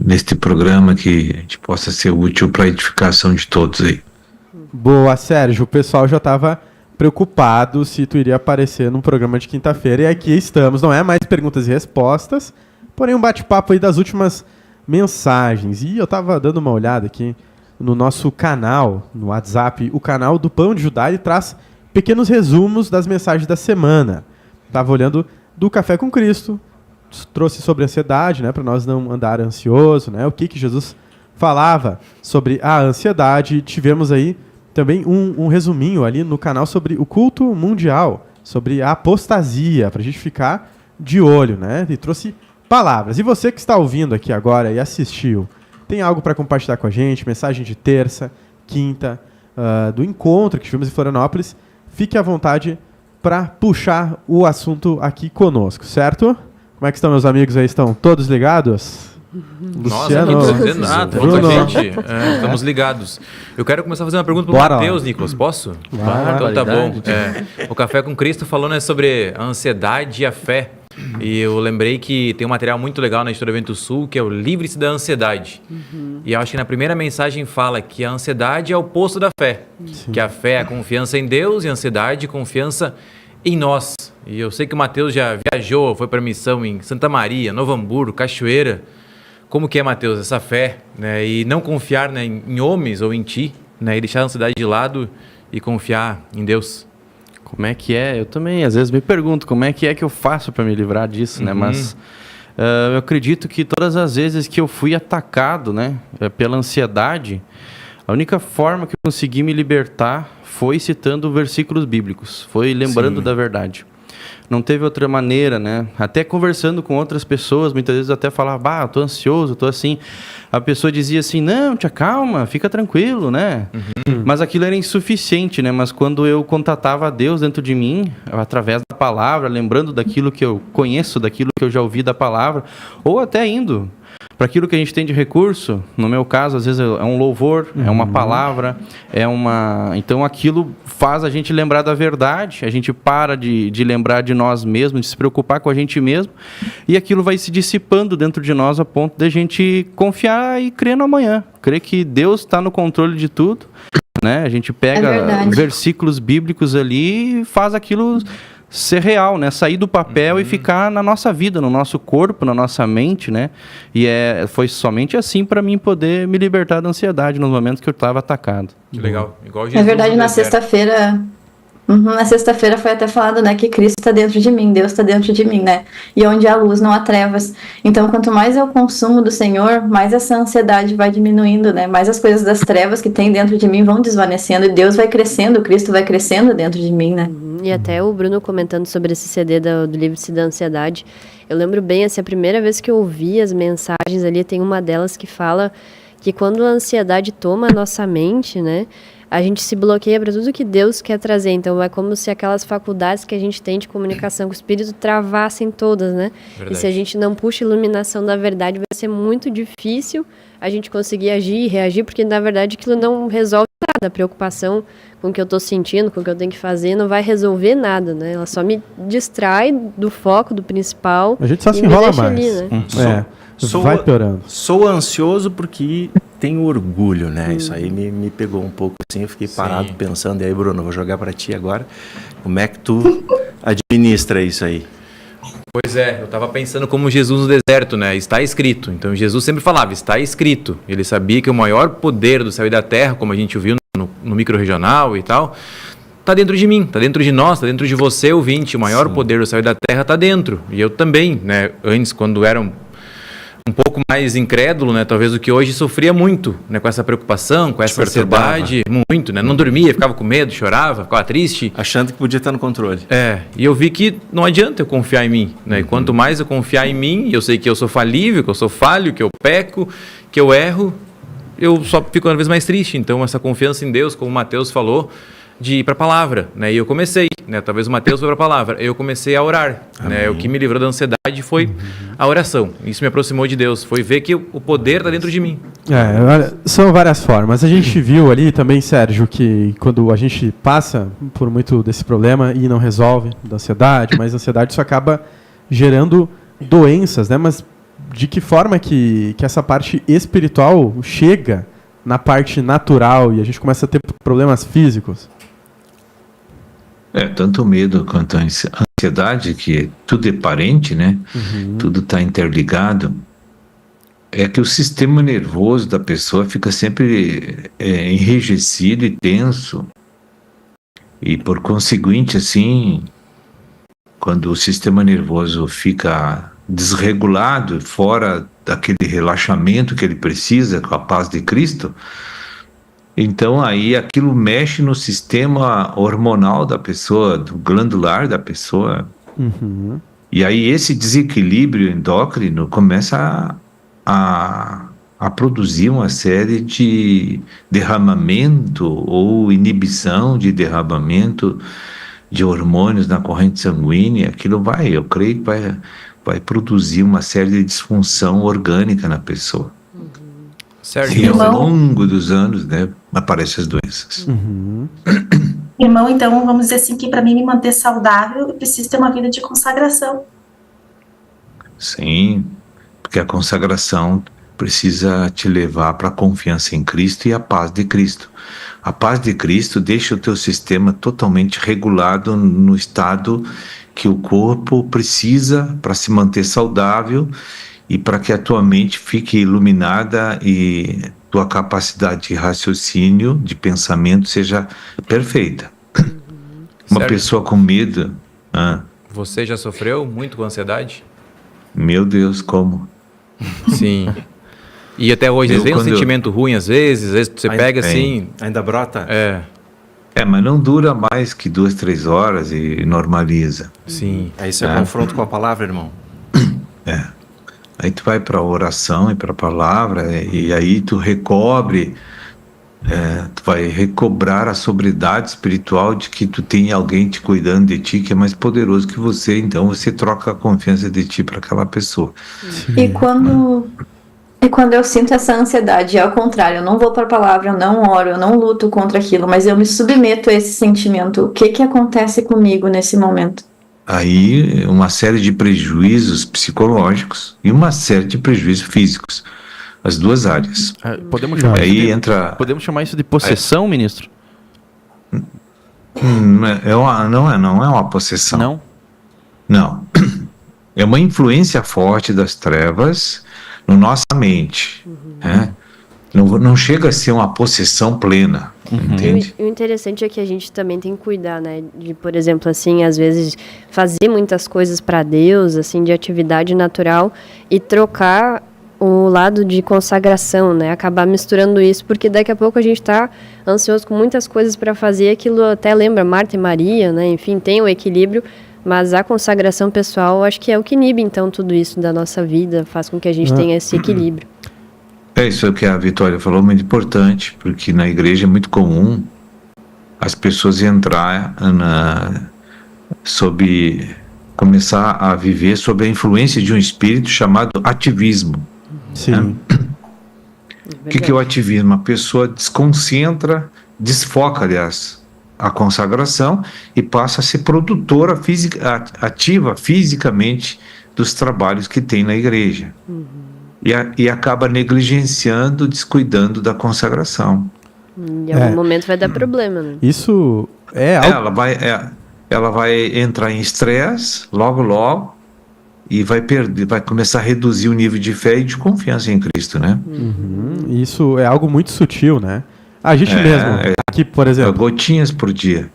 Speaker 7: neste programa, que a gente possa ser útil para a edificação de todos aí.
Speaker 9: Boa, Sérgio. O pessoal já estava preocupado se tu iria aparecer num programa de quinta-feira, e aqui estamos. Não é mais perguntas e respostas, porém um bate-papo aí das últimas mensagens. E eu estava dando uma olhada aqui no nosso canal, no WhatsApp, o canal do Pão de Judá, ele traz pequenos resumos das mensagens da semana. Estava olhando do Café com Cristo, trouxe sobre ansiedade, né, para nós não andar ansioso, né, o que Jesus falava sobre a ansiedade. Tivemos aí também um resuminho ali no canal sobre o culto mundial, sobre a apostasia, para a gente ficar de olho, né, e trouxe palavras. E você que está ouvindo aqui agora e assistiu, tem algo para compartilhar com a gente, mensagem de terça, quinta, do encontro que tivemos em Florianópolis, fique à vontade para puxar o assunto aqui conosco, certo? Como é que estão meus amigos aí? Estão todos ligados?
Speaker 11: Luciano, não precisa dizer nada, gente. Estamos ligados. Eu quero começar a fazer uma pergunta para o Matheus, Nicolas. Posso? Então tá bom. O Café com Cristo falou, né, sobre a ansiedade e a fé. E eu lembrei que tem um material muito legal na Editora Vento Sul, que é o Livre-se da Ansiedade. E eu acho que na primeira mensagem fala que a ansiedade é o oposto da fé. Sim. Que a fé é a confiança em Deus e a ansiedade é confiança em nós. E eu sei que o Matheus já viajou, foi para missão em Santa Maria, Novo Hamburgo, Cachoeira. Como que é, Matheus, essa fé, né? E não confiar, né, em homens ou em ti, né? E deixar a ansiedade de lado e confiar em Deus.
Speaker 12: Como é que é? Eu também, às vezes, me pergunto como é que eu faço para me livrar disso, né? Mas eu acredito que todas as vezes que eu fui atacado, né, pela ansiedade, a única forma que eu consegui me libertar foi citando versículos bíblicos, foi lembrando da verdade. Não teve outra maneira, né? Até conversando com outras pessoas, muitas vezes eu até falava, eu tô ansioso, tô assim. A pessoa dizia assim, não, te acalma, fica tranquilo, né? Mas aquilo era insuficiente, né? Mas quando eu contatava a Deus dentro de mim, através da palavra, lembrando daquilo que eu conheço, daquilo que eu já ouvi da palavra, ou até indo para aquilo que a gente tem de recurso, no meu caso, às vezes é um louvor, é uma palavra, então aquilo faz a gente lembrar da verdade, a gente para de lembrar de nós mesmos, de se preocupar com a gente mesmo, e aquilo vai se dissipando dentro de nós a ponto de a gente confiar e crer no amanhã, crer que Deus está no controle de tudo, né? A gente pega versículos bíblicos ali e faz aquilo ser real, né? Sair do papel e ficar na nossa vida, no nosso corpo, na nossa mente, né? E foi somente assim para mim poder me libertar da ansiedade nos momentos que eu estava atacado.
Speaker 11: Que legal. Igual Jesus
Speaker 1: verdade, na sexta-feira... na sexta-feira foi até falado, né, que Cristo está dentro de mim, Deus está dentro de mim, né? E onde há luz, não há trevas. Então, quanto mais eu consumo do Senhor, mais essa ansiedade vai diminuindo, né? Mais as coisas das trevas que tem dentro de mim vão desvanecendo e Deus vai crescendo, Cristo vai crescendo dentro de mim, né?
Speaker 14: E até o Bruno comentando sobre esse CD do Livre-se da Ansiedade, eu lembro bem, assim, a primeira vez que eu ouvi as mensagens ali, tem uma delas que fala que quando a ansiedade toma a nossa mente, né, a gente se bloqueia para tudo que Deus quer trazer. Então é como se aquelas faculdades que a gente tem de comunicação com o Espírito travassem todas, né? Verdade. E se a gente não puxa a iluminação da verdade, vai ser muito difícil a gente conseguir agir e reagir, porque na verdade aquilo não resolve nada. A preocupação com o que eu estou sentindo, com o que eu tenho que fazer, não vai resolver nada, né? Ela só me distrai do foco, do principal.
Speaker 9: A gente só se enrola mais.
Speaker 14: Ali, né?
Speaker 9: Vai piorando.
Speaker 13: Sou ansioso porque tenho orgulho, né? Isso aí me pegou um pouco assim, eu fiquei parado pensando. E aí, Bruno, eu vou jogar para ti agora. Como é que tu administra isso aí?
Speaker 11: Pois é, eu estava pensando como Jesus no deserto, né? Está escrito. Então Jesus sempre falava, está escrito. Ele sabia que o maior poder do céu e da terra, como a gente viu no micro-regional e tal, está dentro de mim, está dentro de nós, está dentro de você, ouvinte. O maior poder do céu e da terra está dentro. E eu também, né? Antes, quando era um pouco mais incrédulo, né? Talvez do que hoje, sofria muito, né? Com essa preocupação, com essa ansiedade, muito, né? Não dormia, ficava com medo, chorava, ficava triste.
Speaker 13: Achando que podia estar no controle.
Speaker 11: E eu vi que não adianta eu confiar em mim, né? E quanto mais eu confiar em mim, eu sei que eu sou falível, que eu sou falho, que eu peco, que eu erro, eu só fico cada vez mais triste. Então, essa confiança em Deus, como o Mateus falou, de ir para a palavra, né? E eu comecei, né? Talvez o Mateus foi para a palavra. Eu comecei a orar, né? O que me livrou da ansiedade foi a oração. Isso me aproximou de Deus. Foi ver que o poder está dentro de mim.
Speaker 9: São várias formas. A gente viu ali também, Sérgio, que quando a gente passa por muito desse problema e não resolve da ansiedade, mas a ansiedade isso acaba gerando doenças, né? Mas de que forma que essa parte espiritual chega na parte natural e a gente começa a ter problemas físicos?
Speaker 7: Tanto o medo quanto a ansiedade, que tudo é parente, né? Tudo está interligado. É que o sistema nervoso da pessoa fica sempre enrijecido e tenso. E por conseguinte, assim, quando o sistema nervoso fica desregulado, fora daquele relaxamento que ele precisa com a paz de Cristo, então aí aquilo mexe no sistema hormonal da pessoa, do glandular da pessoa. E aí esse desequilíbrio endócrino começa a produzir uma série de derramamento ou inibição de derramamento de hormônios na corrente sanguínea. Aquilo eu creio que vai produzir uma série de disfunção orgânica na pessoa.
Speaker 11: Certo.
Speaker 7: E ao longo dos anos, né, aparecem as doenças.
Speaker 8: Irmão, então vamos dizer assim que para mim me manter saudável, eu preciso ter uma vida de consagração.
Speaker 7: Sim, porque a consagração precisa te levar para a confiança em Cristo e a paz de Cristo. A paz de Cristo deixa o teu sistema totalmente regulado no estado que o corpo precisa para se manter saudável e para que a tua mente fique iluminada e tua capacidade de raciocínio, de pensamento seja perfeita. Uma pessoa com medo...
Speaker 11: Você já sofreu muito com ansiedade?
Speaker 7: Meu Deus, como?
Speaker 11: Sim. E até hoje, vem um sentimento ruim às vezes você pega assim...
Speaker 13: Ainda brota?
Speaker 7: Mas não dura mais que 2, 3 horas e normaliza.
Speaker 11: Sim.
Speaker 13: Isso é confronto com a palavra, irmão.
Speaker 7: Aí tu vai para a oração e para a palavra, e aí tu recobre, tu vai recobrar a sobriedade espiritual de que tu tem alguém te cuidando de ti que é mais poderoso que você, então você troca a confiança de ti para aquela pessoa.
Speaker 1: E quando E quando eu sinto essa ansiedade, é ao contrário, eu não vou para a palavra, eu não oro, eu não luto contra aquilo, mas eu me submeto a esse sentimento. O que acontece comigo nesse momento?
Speaker 7: Aí, uma série de prejuízos psicológicos e uma série de prejuízos físicos. As duas áreas.
Speaker 12: Podemos chamar,
Speaker 7: aí entra...
Speaker 12: podemos chamar isso de possessão, ministro?
Speaker 7: Não é uma possessão.
Speaker 12: Não?
Speaker 7: Não. É uma influência forte das trevas na nossa mente. Né? Não chega a ser uma possessão plena, entende?
Speaker 14: O interessante é que a gente também tem que cuidar, né? De, por exemplo, assim, às vezes fazer muitas coisas para Deus, assim, de atividade natural e trocar o lado de consagração, né? Acabar misturando isso, porque daqui a pouco a gente está ansioso com muitas coisas para fazer, aquilo até lembra Marta e Maria, né? Enfim, tem o equilíbrio, mas a consagração pessoal, acho que é o que inibe, então, tudo isso da nossa vida, faz com que a gente tenha esse equilíbrio.
Speaker 7: É isso que a Vitória falou, muito importante, porque na igreja é muito comum as pessoas entrar começar a viver sob a influência de um espírito chamado ativismo.
Speaker 9: Sim.
Speaker 7: Né? O que é o ativismo? A pessoa desfoca, aliás, a consagração e passa a ser produtora ativa fisicamente dos trabalhos que tem na igreja. E acaba negligenciando, descuidando da consagração.
Speaker 14: Em algum momento vai dar problema, né?
Speaker 9: Isso é algo...
Speaker 7: Ela vai entrar em estresse logo e vai começar a reduzir o nível de fé e de confiança em Cristo, né?
Speaker 9: Isso é algo muito sutil, né? A gente mesmo, aqui, por exemplo...
Speaker 7: Gotinhas por dia.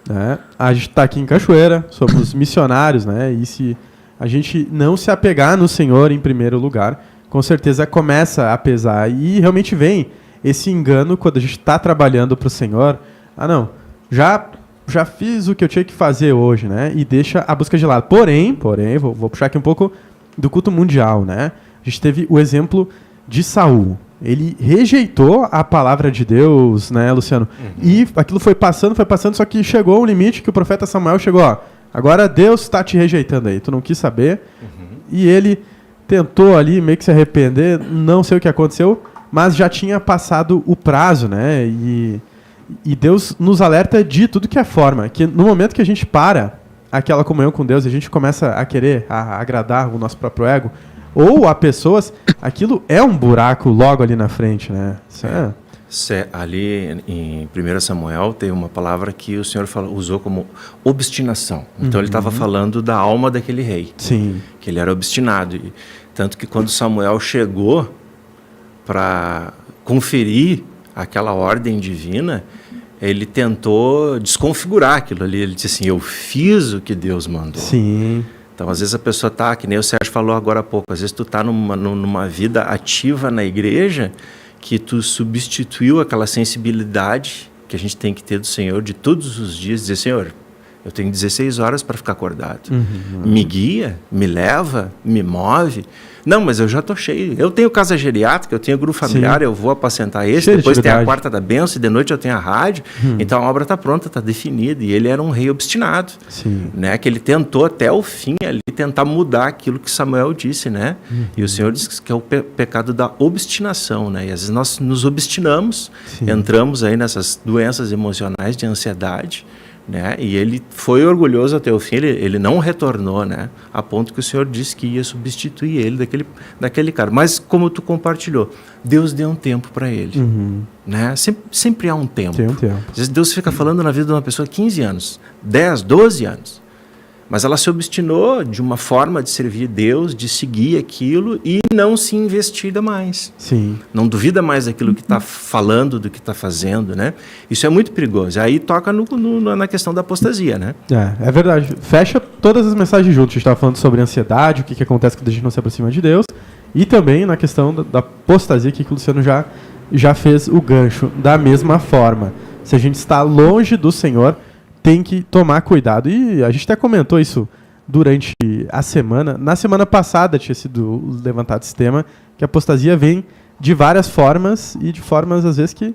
Speaker 9: A gente está aqui em Cachoeira, somos missionários, né? E se a gente não se apegar no Senhor em primeiro lugar, com certeza começa a pesar. E realmente vem esse engano quando a gente está trabalhando para o Senhor. Não, já fiz o que eu tinha que fazer hoje, né? E deixa a busca de lado. Porém, vou puxar aqui um pouco do culto mundial, né? A gente teve o exemplo de Saul. Ele rejeitou a palavra de Deus, né, Luciano? E aquilo foi passando, só que chegou um limite que o profeta Samuel chegou, agora Deus está te rejeitando aí, tu não quis saber. E ele tentou ali meio que se arrepender, não sei o que aconteceu, mas já tinha passado o prazo, né? E Deus nos alerta de tudo que é forma, que no momento que a gente para aquela comunhão com Deus, a gente começa a querer agradar o nosso próprio ego, ou a pessoas, aquilo é um buraco logo ali na frente, né?
Speaker 13: Ali em 1 Samuel tem uma palavra que o Senhor usou como obstinação. Então ele estava falando da alma daquele rei.
Speaker 9: Sim.
Speaker 13: Que ele era obstinado. Tanto que quando Samuel chegou para conferir aquela ordem divina, ele tentou desconfigurar aquilo ali. Ele disse assim, eu fiz o que Deus mandou.
Speaker 9: Sim.
Speaker 13: Então, às vezes a pessoa está, que nem o Sérgio falou agora há pouco, às vezes tu está numa vida ativa na igreja que tu substituiu aquela sensibilidade que a gente tem que ter do Senhor de todos os dias, dizer, Senhor, eu tenho 16 horas para ficar acordado. Me guia, me leva, me move. Não, mas eu já estou cheio. Eu tenho casa geriátrica, eu tenho grupo familiar, eu vou apacentar esse, depois tem a quarta da bênção, e de noite eu tenho a rádio. Então a obra está pronta, está definida. E ele era um rei obstinado, né? Que ele tentou até o fim ali tentar mudar aquilo que Samuel disse, né? E o Senhor diz que é o pecado da obstinação, né? E às vezes nós nos obstinamos, entramos aí nessas doenças emocionais de ansiedade, né? E ele foi orgulhoso até o fim, ele não retornou, né? A ponto que o Senhor disse que ia substituir ele daquele cara. Mas como tu compartilhou, Deus deu um tempo para ele, né? Sempre há um tempo.
Speaker 9: Tem um tempo.
Speaker 13: Às vezes Deus fica falando na vida de uma pessoa 15 anos, 10, 12 anos. Mas ela se obstinou de uma forma de servir Deus, de seguir aquilo e não se investida mais.
Speaker 9: Sim.
Speaker 13: Não duvida mais daquilo que está falando, do que está fazendo, né? Isso é muito perigoso. Aí toca na questão da apostasia, né?
Speaker 9: É verdade. Fecha todas as mensagens juntas. A gente estava falando sobre ansiedade, o que acontece quando a gente não se aproxima de Deus, e também na questão da apostasia, que o Luciano já fez o gancho. Da mesma forma, se a gente está longe do Senhor, tem que tomar cuidado. E a gente até comentou isso durante a semana. Na semana passada tinha sido levantado esse tema, que a apostasia vem de várias formas e de formas, às vezes, que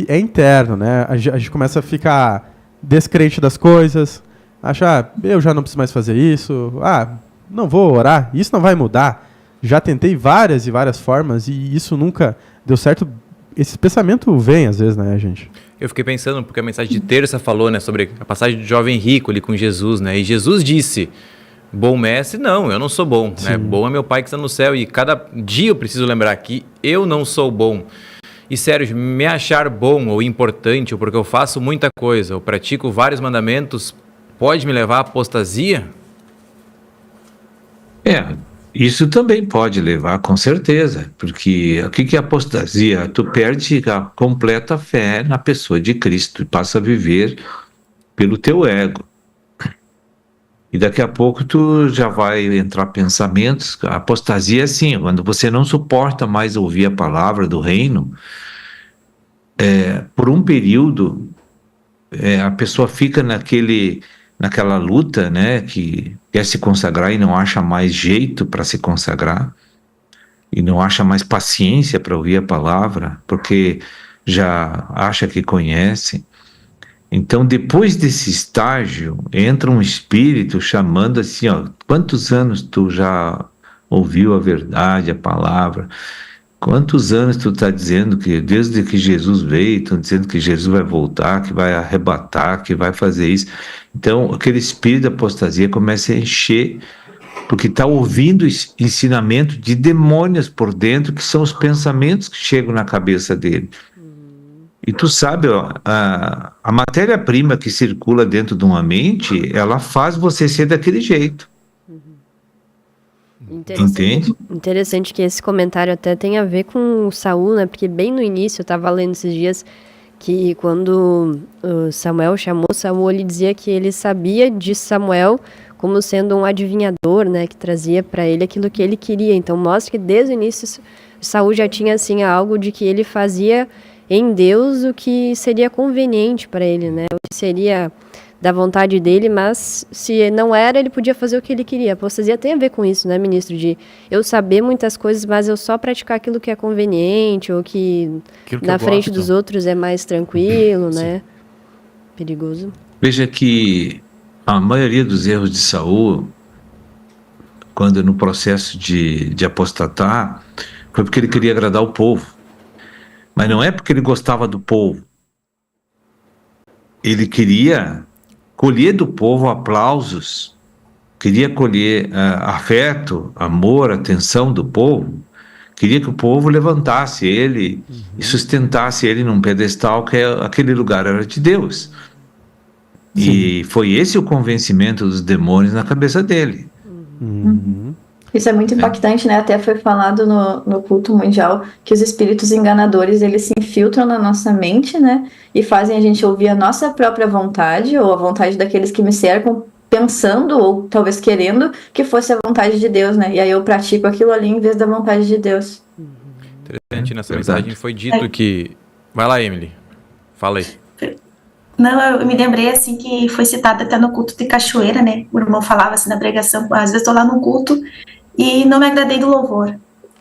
Speaker 9: é interno, né? A gente começa a ficar descrente das coisas, achar, eu já não preciso mais fazer isso, não vou orar, isso não vai mudar. já tentei várias e várias formas e isso nunca deu certo. Esse pensamento vem às vezes, né, gente?
Speaker 11: Eu fiquei pensando, porque a mensagem de terça falou, né, sobre a passagem do jovem rico ali com Jesus, né? E Jesus disse: bom mestre, não, eu não sou bom, né? Bom é meu Pai que está no céu, e cada dia eu preciso lembrar que eu não sou bom. E Sérgio, me achar bom ou importante, ou porque eu faço muita coisa, ou pratico vários mandamentos, pode me levar à apostasia?
Speaker 7: Isso também pode levar, com certeza, porque o que é apostasia? Tu perde a completa fé na pessoa de Cristo e passa a viver pelo teu ego. E daqui a pouco tu já vai entrar pensamentos. A apostasia é assim, quando você não suporta mais ouvir a palavra do reino, por um período, a pessoa fica naquela luta, né, que quer se consagrar e não acha mais jeito para se consagrar, e não acha mais paciência para ouvir a palavra, porque já acha que conhece. Então, depois desse estágio, entra um espírito chamando assim, quantos anos tu já ouviu a verdade, a palavra? Quantos anos tu está dizendo que, desde que Jesus veio, estão dizendo que Jesus vai voltar, que vai arrebatar, que vai fazer isso. Então, aquele espírito da apostasia começa a encher, porque está ouvindo ensinamento de demônios por dentro, que são os pensamentos que chegam na cabeça dele. E tu sabe, a matéria-prima que circula dentro de uma mente, ela faz você ser daquele jeito. Entende?
Speaker 14: Interessante que esse comentário até tem a ver com o Saul, né? Porque bem no início, eu estava lendo esses dias, que quando Samuel chamou Saul, ele dizia que ele sabia de Samuel como sendo um adivinhador, né? Que trazia para ele aquilo que ele queria. Então mostra que desde o início Saul já tinha assim algo de que ele fazia em Deus o que seria conveniente para ele, né? O que seria da vontade dele, mas se não era, ele podia fazer o que ele queria. A apostasia tem a ver com isso, né, ministro? De eu saber muitas coisas, mas eu só praticar aquilo que é conveniente, ou que na frente dos outros é mais tranquilo, né? Perigoso.
Speaker 7: Veja que a maioria dos erros de Saul, quando no processo de apostatar, foi porque ele queria agradar o povo. Mas não é porque ele gostava do povo. Ele queria colher do povo aplausos, queria colher afeto, amor, atenção do povo, queria que o povo levantasse ele e sustentasse ele num pedestal, que aquele lugar era de Deus. Sim. E foi esse o convencimento dos demônios na cabeça dele.
Speaker 1: Isso é muito impactante, né? Até foi falado no culto mundial que os espíritos enganadores, eles se infiltram na nossa mente, né? E fazem a gente ouvir a nossa própria vontade, ou a vontade daqueles que me cercam, pensando, ou talvez querendo, que fosse a vontade de Deus, né? E aí eu pratico aquilo ali em vez da vontade de Deus.
Speaker 11: Interessante, nessa mensagem foi dito que... Vai lá, Emily. Fala aí.
Speaker 8: Não, eu me lembrei, assim, que foi citado até no culto de Cachoeira, né? O irmão falava, assim, na pregação, às vezes estou lá no culto e não me agradei do louvor,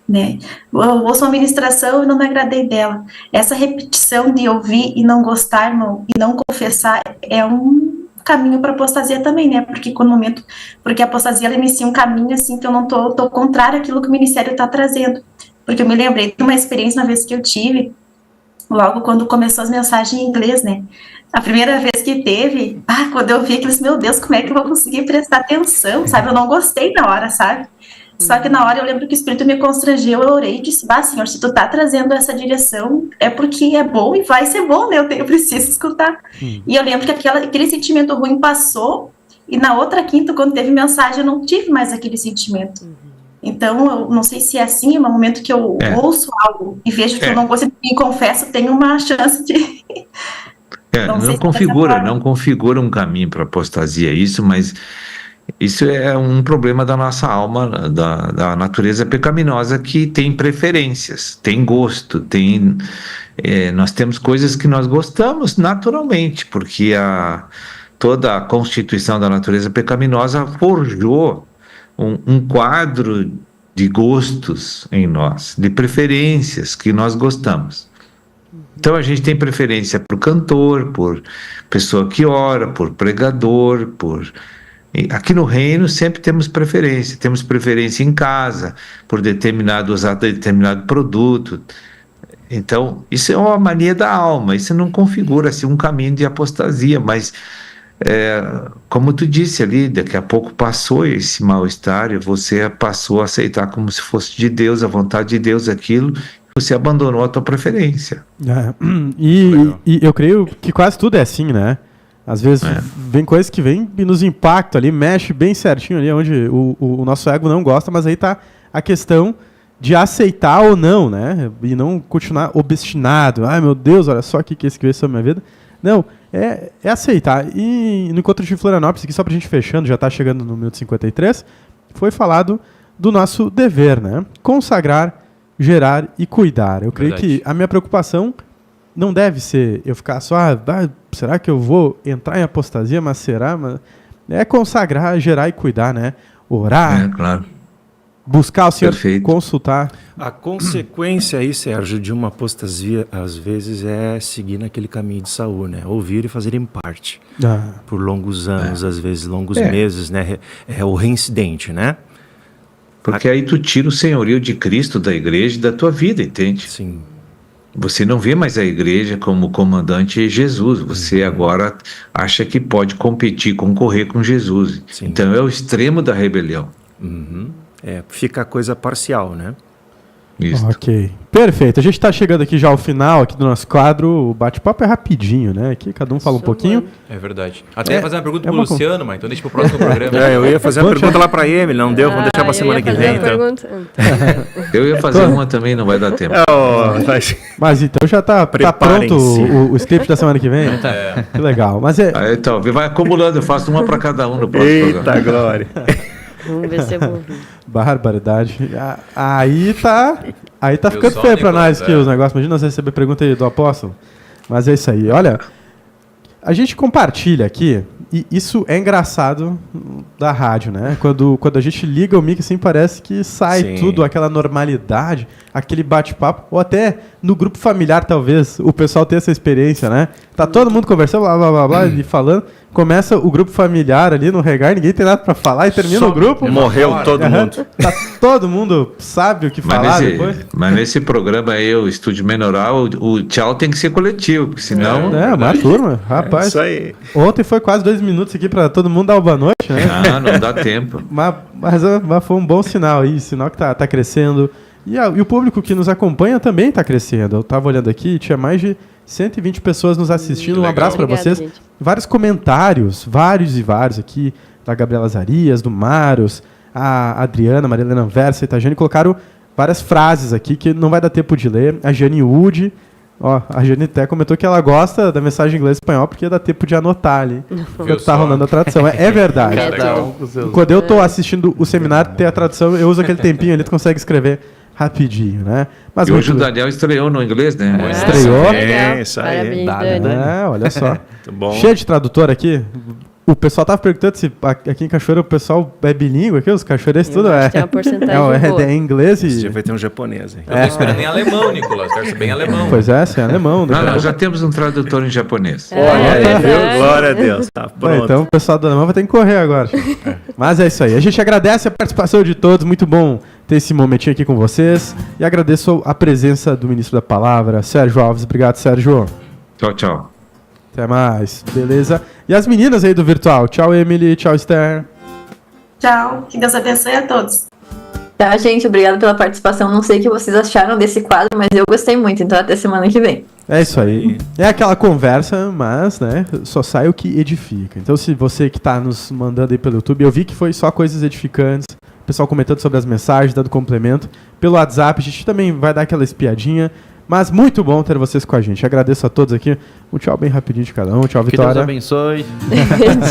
Speaker 8: né? Eu ouço uma ministração e não me agradei dela. Essa repetição de ouvir e não gostar, irmão, e não confessar, é um caminho para apostasia também, né? Porque a apostasia, ela inicia um caminho, assim, que eu não tô contrário àquilo que o ministério está trazendo. Porque eu me lembrei de uma experiência, uma vez que eu tive, logo quando começou as mensagens em inglês, né? A primeira vez que teve, quando eu vi aqueles, meu Deus, como é que eu vou conseguir prestar atenção, sabe? Eu não gostei na hora, sabe? Só que na hora eu lembro que o Espírito me constrangeu, eu orei e disse, Senhor, se tu tá trazendo essa direção, é porque é bom e vai ser bom, né? Eu preciso escutar. E eu lembro que aquele sentimento ruim passou, e na outra quinta, quando teve mensagem, eu não tive mais aquele sentimento. Então, eu não sei se é assim, no momento que eu ouço algo e vejo que eu não gosto e confesso, tenho uma chance de...
Speaker 7: Não configura um caminho para apostasia isso, mas isso é um problema da nossa alma, da natureza pecaminosa, que tem preferências, tem gosto, nós temos coisas que nós gostamos naturalmente, porque toda a constituição da natureza pecaminosa forjou um quadro de gostos em nós, de preferências que nós gostamos. Então a gente tem preferência por cantor, por pessoa que ora, por pregador, por Aqui no reino sempre temos preferência em casa por determinado produto. Então, isso é uma mania da alma, isso não configura assim, um caminho de apostasia, mas como tu disse ali, daqui a pouco passou esse mal-estar e você passou a aceitar como se fosse de Deus, a vontade de Deus aquilo, você abandonou a tua preferência.
Speaker 9: E eu creio que quase tudo é assim, né? Às vezes vem coisas que vêm e nos impactam ali, mexe bem certinho ali onde o nosso ego não gosta, mas aí tá a questão de aceitar ou não, né? E não continuar obstinado. Ai, meu Deus, olha só o que esse que veio sobre a minha vida. Não, é aceitar. E no encontro de Florianópolis, aqui só pra gente fechando, já tá chegando no minuto 53, foi falado do nosso dever, né? Consagrar, gerar e cuidar. Eu creio que a minha preocupação não deve ser eu ficar só, será que eu vou entrar em apostasia, mas será? Mas é consagrar, gerar e cuidar, né? Orar,
Speaker 7: claro.
Speaker 9: Buscar o Senhor, consultar.
Speaker 13: A consequência aí, Sérgio, de uma apostasia, às vezes, é seguir naquele caminho de Saul, né? Ouvir e fazer em parte. Por longos anos, às vezes, longos meses, né? É o reincidente, né?
Speaker 7: Porque aí tu tira o senhorio de Cristo da igreja e da tua vida, entende?
Speaker 13: Sim.
Speaker 7: Você não vê mais a igreja como comandante Jesus. Você agora acha que pode concorrer com Jesus. Sim. Então é o extremo da rebelião.
Speaker 13: Fica a coisa parcial, né?
Speaker 7: Isso.
Speaker 9: Ok, perfeito. A gente está chegando aqui já ao final aqui do nosso quadro. O bate-papo é rapidinho, né? Aqui cada um fala um pouquinho.
Speaker 11: É verdade. Até ia fazer uma pergunta pro Luciano, mas então deixa pro próximo programa.
Speaker 13: Eu ia fazer uma pergunta lá para ele, não deu, vamos deixar para semana que vem.
Speaker 7: Eu ia fazer uma também, não vai dar tempo.
Speaker 9: Mas então já tá pronto o script da semana que vem? Que legal. Mas
Speaker 7: então, vai acumulando, eu faço uma para cada um no próximo programa.
Speaker 13: Eita, glória.
Speaker 14: Vamos ver se eu vou ouvir.
Speaker 9: Barbaridade. Aí tá ficando feio pra nós aqui os negócios. Imagina nós receber pergunta aí do apóstolo. Mas é isso aí. Olha, a gente compartilha aqui, e isso é engraçado da rádio, né? Quando a gente liga o mic, assim, parece que sai tudo, aquela normalidade, aquele bate-papo, ou até no grupo familiar, talvez, o pessoal tenha essa experiência, né? Tá todo mundo conversando, blá, blá, blá, blá, e falando. Começa o grupo familiar ali no regar, ninguém tem nada pra falar e termina o grupo.
Speaker 13: Morreu todo mundo.
Speaker 9: Tá todo mundo sabe o que falar depois.
Speaker 7: Mas nesse programa aí, o Estúdio Menoral, o tchau tem que ser coletivo, porque senão...
Speaker 9: uma turma, rapaz.
Speaker 13: Isso aí.
Speaker 9: Ontem foi quase 2 minutos aqui pra todo mundo dar uma boa noite, né?
Speaker 7: Não dá tempo.
Speaker 9: Mas foi um bom sinal aí, sinal que tá crescendo. E o público que nos acompanha também está crescendo. Eu estava olhando aqui, tinha mais de 120 pessoas nos assistindo. Um abraço para vocês. Gente. Vários comentários, vários e vários aqui, da Gabriela Zarias, do Maros, a Adriana, Maria Helena Versa e a Jane colocaram várias frases aqui que não vai dar tempo de ler. A Jane Wood, a Jane até comentou que ela gosta da mensagem em inglês e espanhol porque dá tempo de anotar ali. Porque tá rolando a tradução. É verdade. Quando eu tô assistindo o seminário, tem a tradução, eu uso aquele tempinho ali, tu consegue escrever rapidinho, né? Mas
Speaker 7: e hoje o Daniel estreou no inglês, né?
Speaker 9: Estreou.
Speaker 13: Isso aí.
Speaker 9: Olha só.
Speaker 13: Muito bom.
Speaker 9: Cheio de tradutor aqui. O pessoal tava perguntando se aqui em Cachoeira o pessoal é bilíngue aqui, os cachoeirenses tudo
Speaker 14: tem uma porcentagem boa.
Speaker 9: É inglês e...
Speaker 13: Esse dia vai ter um japonês aí.
Speaker 11: Eu tô esperando em alemão, Nicolas. Quero ser bem alemão.
Speaker 9: Pois é, é alemão.
Speaker 7: Não, já temos um tradutor em japonês.
Speaker 13: Olha aí, viu? Glória a Deus. Tá pronto.
Speaker 9: Então o pessoal do alemão vai ter que correr agora. Mas é isso aí. A gente agradece a participação de todos. Muito bom ter esse momentinho aqui com vocês. E agradeço a presença do ministro da Palavra, Sérgio Alves. Obrigado, Sérgio.
Speaker 7: Tchau, tchau.
Speaker 9: Até mais. Beleza? E as meninas aí do virtual. Tchau, Emily. Tchau, Esther.
Speaker 8: Tchau. Que Deus abençoe a todos.
Speaker 1: Tá, gente. Obrigada pela participação. Não sei o que vocês acharam desse quadro, mas eu gostei muito. Então até semana que vem.
Speaker 9: É isso aí. É aquela conversa, mas, né, só sai o que edifica. Então, se você que tá nos mandando aí pelo YouTube, eu vi que foi só coisas edificantes. O pessoal comentando sobre as mensagens, dando complemento. Pelo WhatsApp, a gente também vai dar aquela espiadinha. Mas muito bom ter vocês com a gente. Agradeço a todos aqui. Um tchau bem rapidinho de cada um. Tchau, Vitória.
Speaker 12: Que Deus abençoe.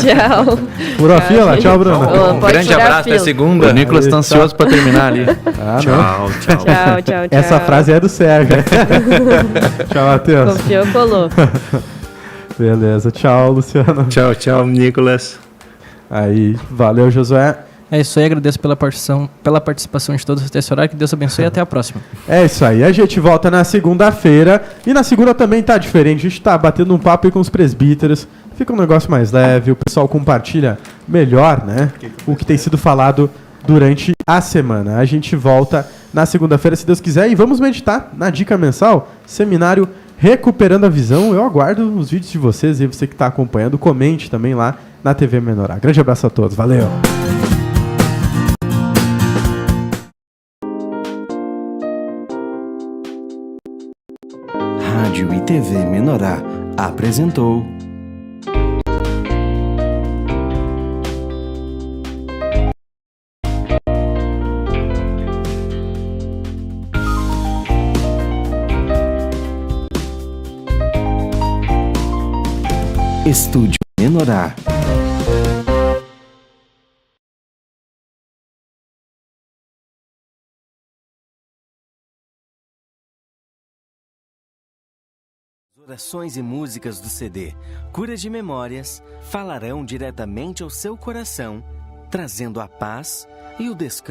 Speaker 14: Tchau.
Speaker 9: Furou a fila? Tchau, Bruno.
Speaker 11: Um grande abraço, até segunda.
Speaker 12: O Nicolas está ansioso para terminar ali.
Speaker 14: Tchau.
Speaker 9: Essa frase é do Sérgio. Tchau, Matheus.
Speaker 14: Confiou, colou.
Speaker 9: Beleza. Tchau, Luciano.
Speaker 13: Tchau, Nicolas.
Speaker 9: Aí, valeu, Josué.
Speaker 15: É isso aí, agradeço pela participação de todos até esse horário, que Deus abençoe e até a próxima.
Speaker 9: É isso aí, a gente volta na segunda-feira, e na segunda também tá diferente, a gente tá batendo um papo aí com os presbíteros, fica um negócio mais leve, o pessoal compartilha melhor, né, o que tem sido falado durante a semana. A gente volta na segunda-feira, se Deus quiser, e vamos meditar na dica mensal, seminário Recuperando a Visão. Eu aguardo os vídeos de vocês e você que está acompanhando, comente também lá na TV Menorá. Grande abraço a todos, valeu!
Speaker 18: Rádio e TV Menorá apresentou Estúdio Menorá. Orações e músicas do CD Cura de Memórias falarão diretamente ao seu coração, trazendo a paz e o descanso.